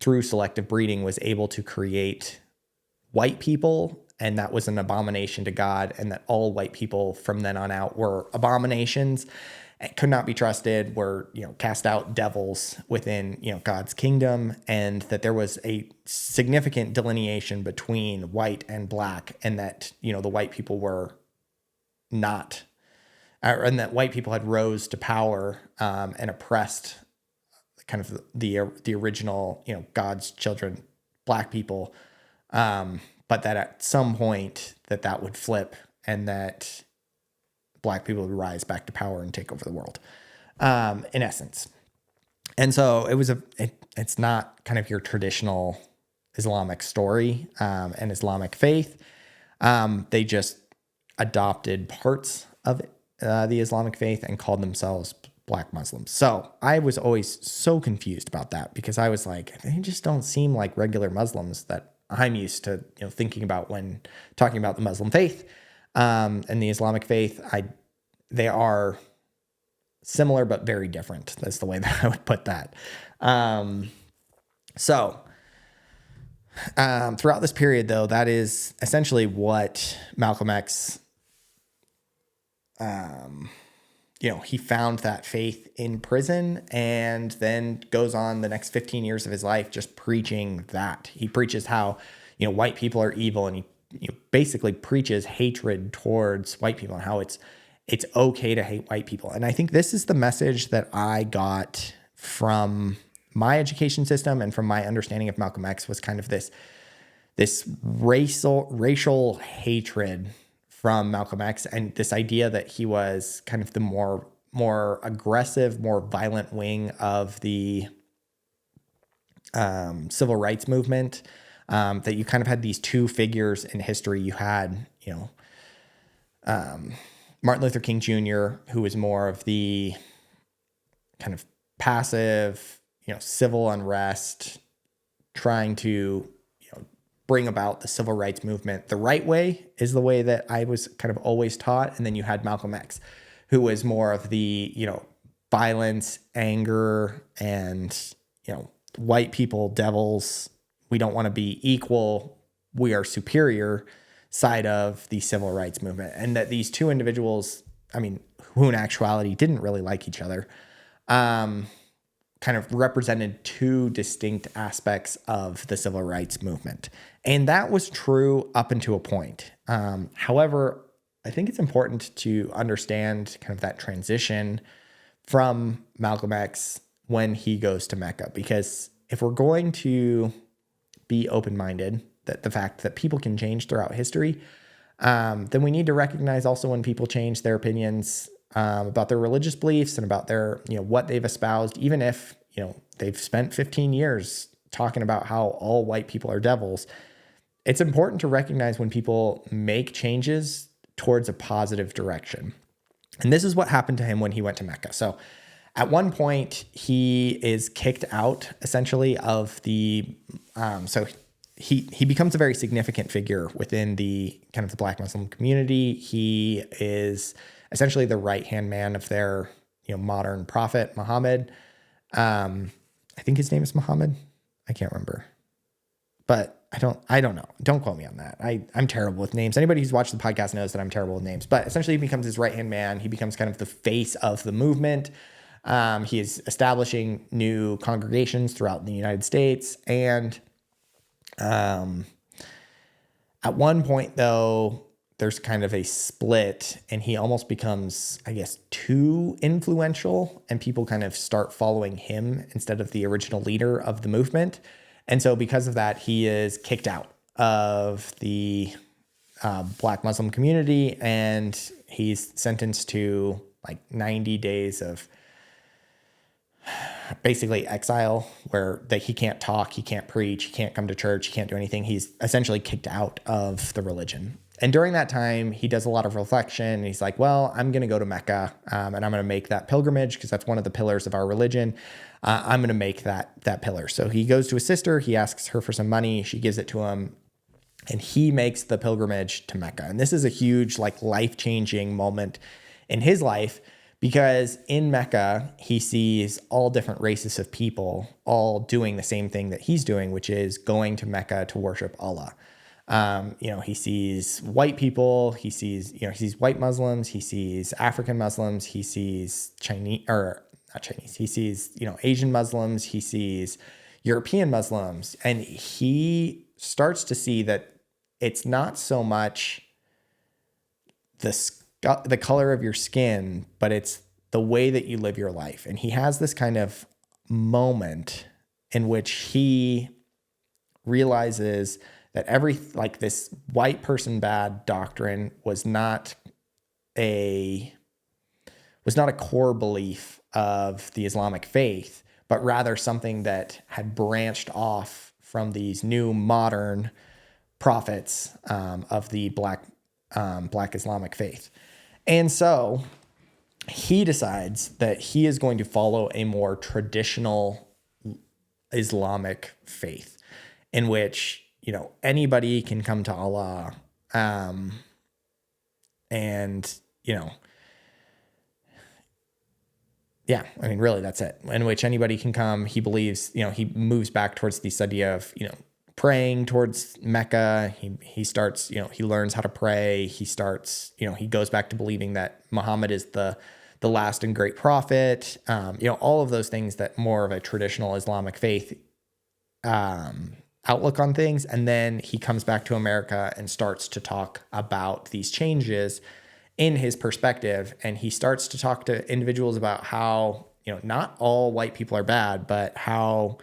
through selective breeding was able to create white people. And that was an abomination to God, and that all white people from then on out were abominations, could not be trusted, were, cast out devils within, God's kingdom, and that there was a significant delineation between white and Black, and that, the white people were not, and that white people had rose to power and oppressed kind of the original, God's children, Black people, but that at some point that would flip, and that Black people would rise back to power and take over the world, in essence. And so it's not kind of your traditional Islamic story and Islamic faith. They just adopted parts of the Islamic faith and called themselves Black Muslims. So I was always so confused about that, because I was like, they just don't seem like regular Muslims that I'm used to, thinking about when talking about the Muslim faith and the Islamic faith. They are similar but very different. That's the way that I would put that. So throughout this period, though, that is essentially what Malcolm X he found that faith in prison and then goes on the next 15 years of his life just preaching that. He preaches how, white people are evil, and he basically preaches hatred towards white people and how it's okay to hate white people. And I think this is the message that I got from my education system and from my understanding of Malcolm X, was kind of this racial hatred from Malcolm X, and this idea that he was kind of the more aggressive, more violent wing of the civil rights movement. That you kind of had these two figures in history. You had, Martin Luther King Jr., who was more of the kind of passive, civil unrest, trying to bring about the civil rights movement the right way, is the way that I was kind of always taught. And then you had Malcolm X, who was more of the, violence, anger, and, white people, devils, we don't want to be equal, we are superior side of the civil rights movement. And that these two individuals, who in actuality didn't really like each other, kind of represented two distinct aspects of the civil rights movement. And that was true up until a point. However, I think it's important to understand kind of that transition from Malcolm X when he goes to Mecca, because if we're going to be open-minded, that the fact that people can change throughout history, then we need to recognize also when people change their opinions about their religious beliefs and about their, what they've espoused, even if, they've spent 15 years talking about how all white people are devils. It's important to recognize when people make changes towards a positive direction. And this is what happened to him when he went to Mecca. So at one point, he is kicked out essentially of the, he becomes a very significant figure within the kind of the Black Muslim community. He is essentially the right-hand man of their, modern prophet, Muhammad. I think his name is Muhammad. I can't remember, but I don't know. Don't quote me on that. I'm terrible with names. Anybody who's watched the podcast knows that I'm terrible with names, but essentially he becomes his right-hand man. He becomes kind of the face of the movement. He is establishing new congregations throughout the United States. And at one point, though, there's kind of a split, and he almost becomes, I guess, too influential, and people kind of start following him instead of the original leader of the movement. And so because of that, he is kicked out of the Black Muslim community, and he's sentenced to like 90 days of basically exile, where he can't talk, he can't preach, he can't come to church, he can't do anything. He's essentially kicked out of the religion. And during that time, he does a lot of reflection. And he's like, well, I'm going to go to Mecca, and I'm going to make that pilgrimage because that's one of the pillars of our religion. I'm going to make that pillar. So he goes to his sister. He asks her for some money. She gives it to him, and he makes the pilgrimage to Mecca. And this is a huge, like, life-changing moment in his life, because in Mecca, he sees all different races of people all doing the same thing that he's doing, which is going to Mecca to worship Allah. He sees white people, he sees white Muslims, he sees African Muslims, he sees he sees, Asian Muslims, he sees European Muslims, and he starts to see that it's not so much the color of your skin, but it's the way that you live your life. And he has this kind of moment in which he realizes that this white person bad doctrine was not a core belief of the Islamic faith, but rather something that had branched off from these new modern prophets of the Black Islamic faith. And so he decides that he is going to follow a more traditional Islamic faith in which, anybody can come to Allah. Really that's it. In which anybody can come. He believes, he moves back towards this idea of, praying towards Mecca. He starts, he learns how to pray. He starts, he goes back to believing that Muhammad is the the last and great prophet, all of those things that more of a traditional Islamic faith outlook on things. And then he comes back to America and starts to talk about these changes in his perspective. And he starts to talk to individuals about how, not all white people are bad, but how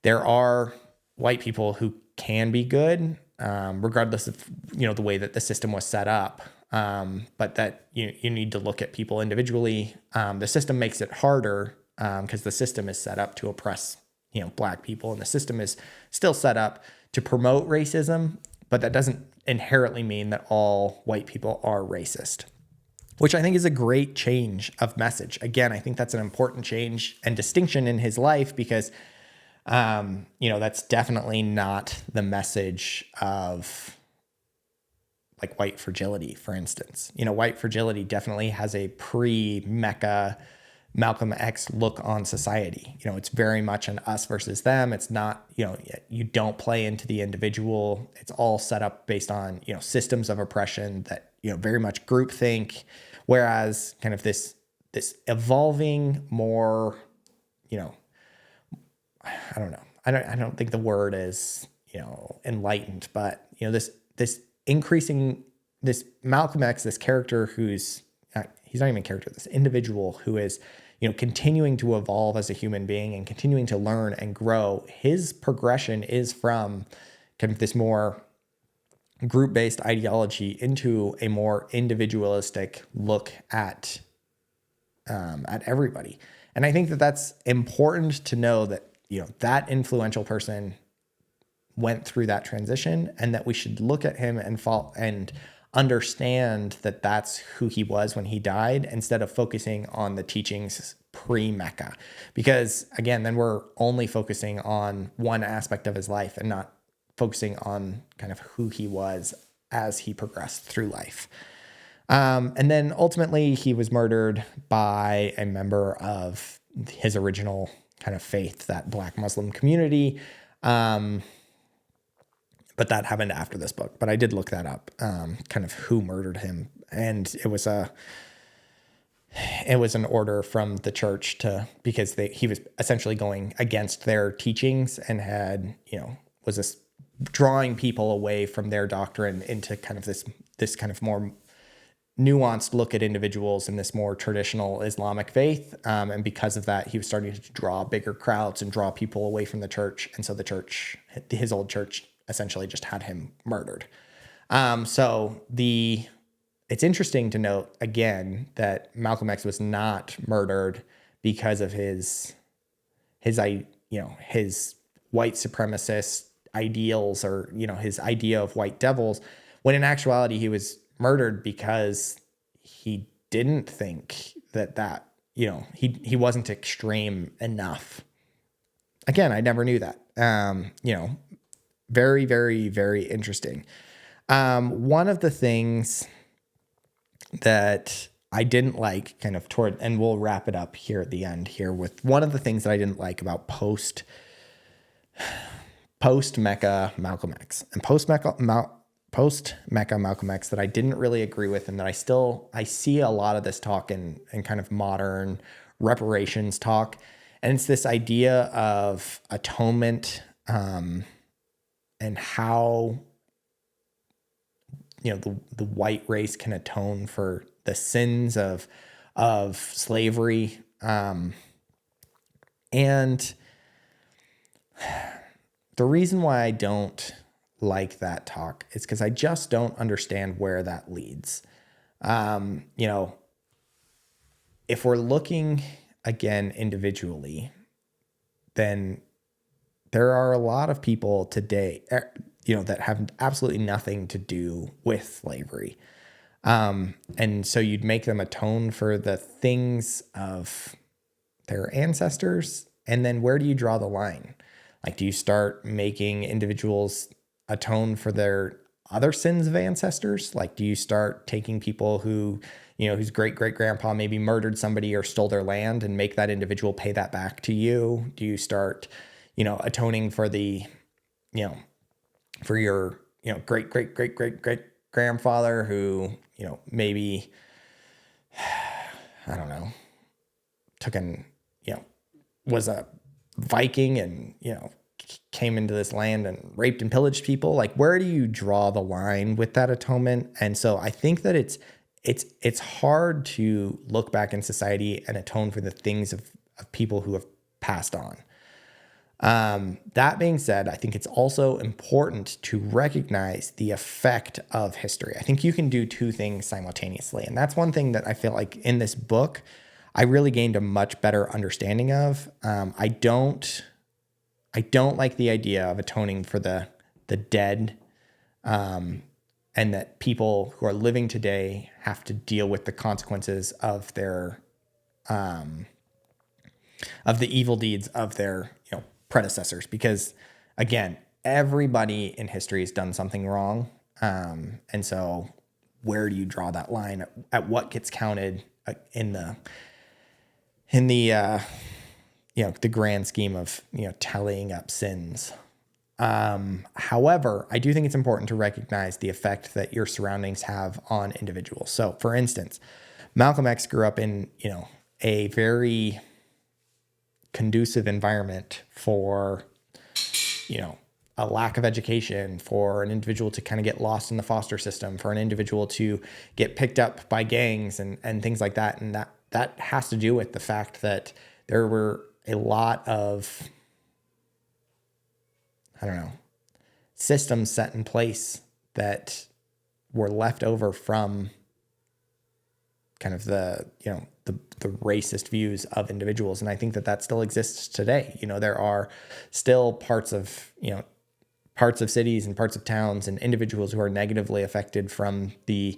there are white people who can be good, regardless of, the way that the system was set up. But that you need to look at people individually. The system makes it harder because the system is set up to oppress, Black people, and the system is still set up to promote racism, but that doesn't inherently mean that all white people are racist, which I think is a great change of message. Again, I think that's an important change and distinction in his life because, that's definitely not the message of like white fragility, for instance. White fragility definitely has a pre-Mecca Malcolm X look on society. It's very much an us versus them. It's not, you don't play into the individual. It's all set up based on, systems of oppression that, very much groupthink. Whereas kind of this evolving more, I don't know. I don't think the word is, enlightened, but, this increasing, this Malcolm X, this character he's not even a character, this individual who is, continuing to evolve as a human being and continuing to learn and grow. His progression is from kind of this more group-based ideology into a more individualistic look at everybody. And I think that that's important to know that, that influential person went through that transition, and that we should look at him and understand that that's who he was when he died, instead of focusing on the teachings pre-Mecca. Because again, then we're only focusing on one aspect of his life and not focusing on kind of who he was as he progressed through life. And then ultimately he was murdered by a member of his original kind of faith, that Black Muslim community. But that happened after this book. But I did look that up, kind of who murdered him. And it was an order from the church because he was essentially going against their teachings and had, was drawing people away from their doctrine into kind of this kind of more nuanced look at individuals in this more traditional Islamic faith. And because of that, he was starting to draw bigger crowds and draw people away from the church. And so the church, his old church, essentially just had him murdered. It's interesting to note again that Malcolm X was not murdered because of his white supremacist ideals or, his idea of white devils, when in actuality he was murdered because he didn't think that he wasn't extreme enough. Again, I never knew that. Very, very, very interesting. One of the things that I didn't like kind of and we'll wrap it up here at the end here with one of the things that I didn't like about post-Mecca Malcolm X and post-Mecca Malcolm X that I didn't really agree with, and that I see a lot of this talk in kind of modern reparations talk. And it's this idea of atonement, and how, the white race can atone for the sins of slavery. And the reason why I don't like that talk is because I just don't understand where that leads. If we're looking again individually, then there are a lot of people today, that have absolutely nothing to do with slavery. And so you'd make them atone for the things of their ancestors. And then where do you draw the line? Like, do you start making individuals atone for their other sins of ancestors? Like, do you start taking people who, whose great-great-grandpa maybe murdered somebody or stole their land and make that individual pay that back to you? Do you start, atoning for the, for your, great-great-great-great-great grandfather who, maybe, I don't know, was a Viking and, came into this land and raped and pillaged people. Like, where do you draw the line with that atonement? And so I think that it's hard to look back in society and atone for the things of people who have passed on. That being said, I think it's also important to recognize the effect of history. I think you can do two things simultaneously. And that's one thing that I feel like in this book, I really gained a much better understanding of. I don't like the idea of atoning for the dead, and that people who are living today have to deal with the consequences of their of the evil deeds of their predecessors. Because again, everybody in history has done something wrong, and so where do you draw that line at what gets counted in the the grand scheme of, tallying up sins. However, I do think it's important to recognize the effect that your surroundings have on individuals. So for instance, Malcolm X grew up in, a very conducive environment for, a lack of education, for an individual to kind of get lost in the foster system, for an individual to get picked up by gangs and things like that. And that has to do with the fact that there were a lot of, systems set in place that were left over from kind of the racist views of individuals. And I think that still exists today. There are still parts of cities and parts of towns and individuals who are negatively affected from the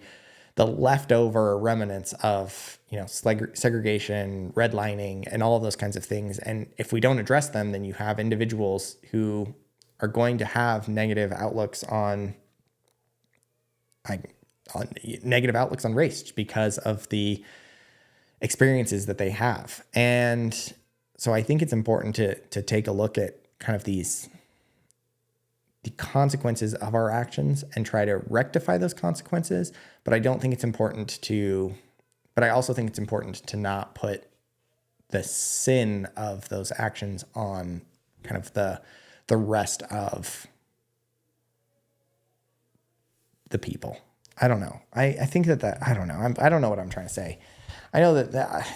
leftover remnants of, segregation, redlining, and all of those kinds of things. And if we don't address them, then you have individuals who are going to have negative outlooks on race because of the experiences that they have. And so I think it's important to take a look at kind of the consequences of our actions and try to rectify those consequences. But I also think it's important to not put the sin of those actions on kind of the rest of the people. I don't know. I think I don't know. I don't know what I'm trying to say. I know that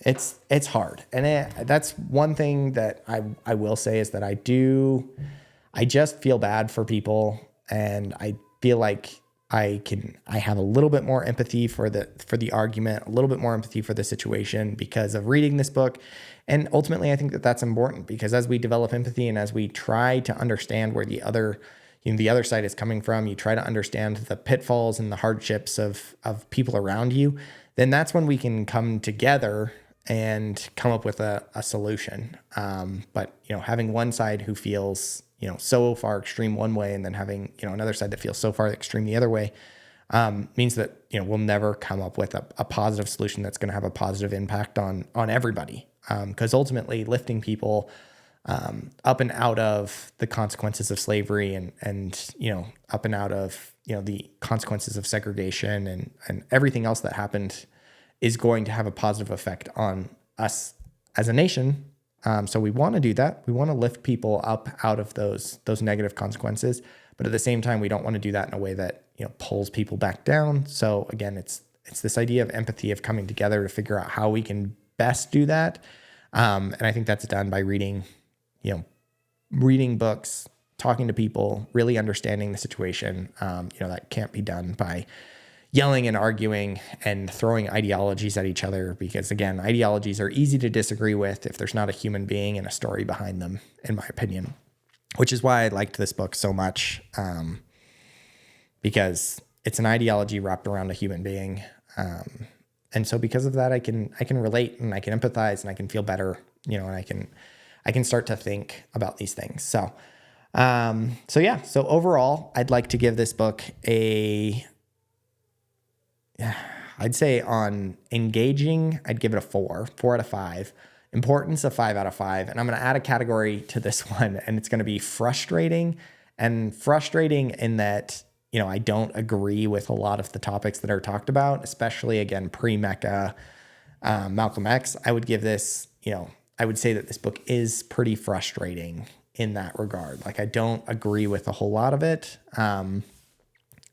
it's hard. And that's one thing that I will say is that I just feel bad for people, and I feel like I have a little bit more empathy for the argument, a little bit more empathy for the situation because of reading this book. And ultimately, I think that that's important because as we develop empathy and as we try to understand where the other side is coming from, you try to understand the pitfalls and the hardships of people around you, then that's when we can come together and come up with a solution. But having one side who feels so far extreme one way, and then having, another side that feels so far extreme the other way, means that, we'll never come up with a positive solution that's going to have a positive impact on everybody. Because ultimately lifting people up and out of the consequences of slavery and up and out of, the consequences of segregation and everything else that happened is going to have a positive effect on us as a nation. So we want to do that. We want to lift people up out of those negative consequences, but at the same time, we don't want to do that in a way that, pulls people back down. So again, it's this idea of empathy, of coming together to figure out how we can best do that. And I think that's done by reading books, talking to people, really understanding the situation. That can't be done by yelling and arguing and throwing ideologies at each other, because again, ideologies are easy to disagree with if there's not a human being and a story behind them, in my opinion, which is why I liked this book so much, because it's an ideology wrapped around a human being. And so because of that, I can relate and I can empathize and I can feel better, and I can start to think about these things. So overall, I'd like to give this book I'd say on engaging, I'd give it a 4 out of 5. Importance, a 5 out of 5. And I'm going to add a category to this one, and it's going to be frustrating. And frustrating in that, I don't agree with a lot of the topics that are talked about, especially, again, pre-Mecca, Malcolm X, I would give this, I would say that this book is pretty frustrating in that regard. Like, I don't agree with a whole lot of it. I'm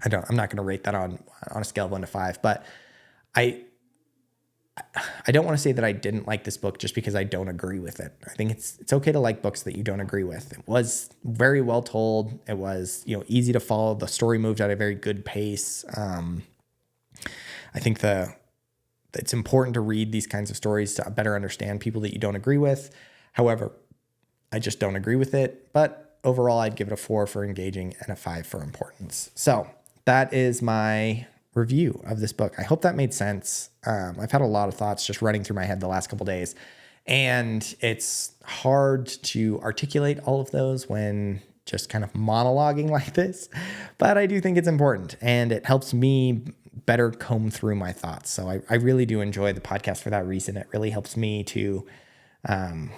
not going to rate that on a scale of 1 to 5, but I don't want to say that I didn't like this book just because I don't agree with it. I think it's okay to like books that you don't agree with. It was very well told. It was, easy to follow. The story moved at a very good pace. I think it's important to read these kinds of stories to better understand people that you don't agree with. However, I just don't agree with it. But overall, I'd give it a 4 for engaging and a 5 for importance. So that is my review of this book. I hope that made sense. I've had a lot of thoughts just running through my head the last couple days, and it's hard to articulate all of those when just kind of monologuing like this, but I do think it's important, and it helps me better comb through my thoughts. So I really do enjoy the podcast for that reason. It really helps me to kind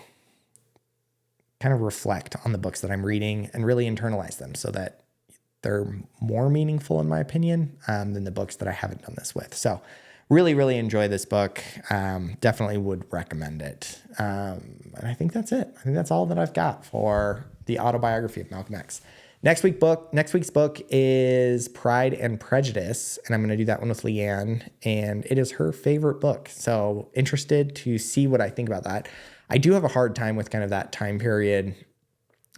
of reflect on the books that I'm reading and really internalize them so that they're more meaningful, in my opinion, than the books that I haven't done this with. So really, really enjoy this book. Definitely would recommend it. And I think that's it. I think that's all that I've got for the Autobiography of Malcolm X. Next week's book is Pride and Prejudice, and I'm going to do that one with Leanne, and it is her favorite book. So interested to see what I think about that. I do have a hard time with kind of that time period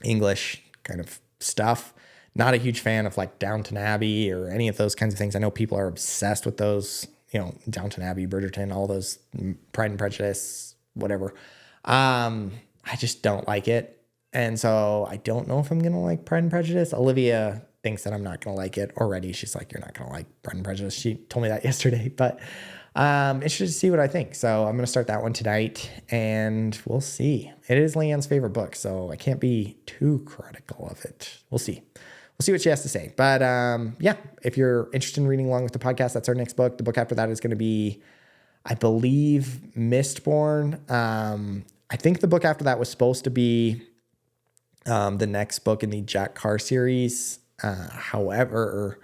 English kind of stuff. Not a huge fan of like Downton Abbey or any of those kinds of things. I know people are obsessed with those, Downton Abbey, Bridgerton, all those, Pride and Prejudice, whatever. I just don't like it. And so I don't know if I'm going to like Pride and Prejudice. Olivia thinks that I'm not going to like it already. She's like, you're not going to like Pride and Prejudice. She told me that yesterday, but interested to see what I think. So I'm going to start that one tonight, and we'll see. It is Leanne's favorite book, so I can't be too critical of it. We'll see. We'll see what she has to say. But yeah, if you're interested in reading along with the podcast, that's our next book. The book after that is going to be, I believe, Mistborn. I think the book after that was supposed to be the next book in the Jack Carr series. However,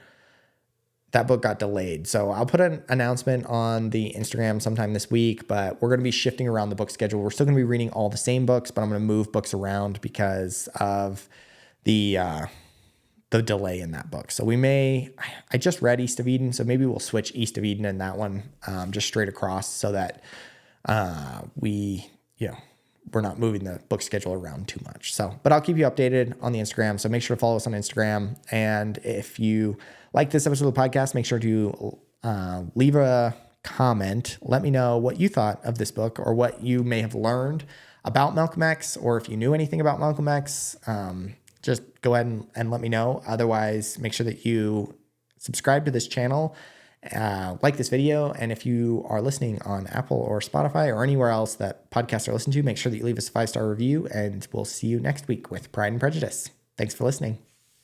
that book got delayed. So I'll put an announcement on the Instagram sometime this week, but we're going to be shifting around the book schedule. We're still going to be reading all the same books, but I'm going to move books around because of the delay in that book. So I just read East of Eden, so maybe we'll switch East of Eden and that one just straight across so that we're not moving the book schedule around too much. So, but I'll keep you updated on the Instagram. So make sure to follow us on Instagram. And if you like this episode of the podcast, make sure to leave a comment. Let me know what you thought of this book or what you may have learned about Malcolm X, or if you knew anything about Malcolm X, just go ahead and let me know. Otherwise, make sure that you subscribe to this channel, like this video. And if you are listening on Apple or Spotify or anywhere else that podcasts are listened to, make sure that you leave us a 5-star review, and we'll see you next week with Pride and Prejudice. Thanks for listening.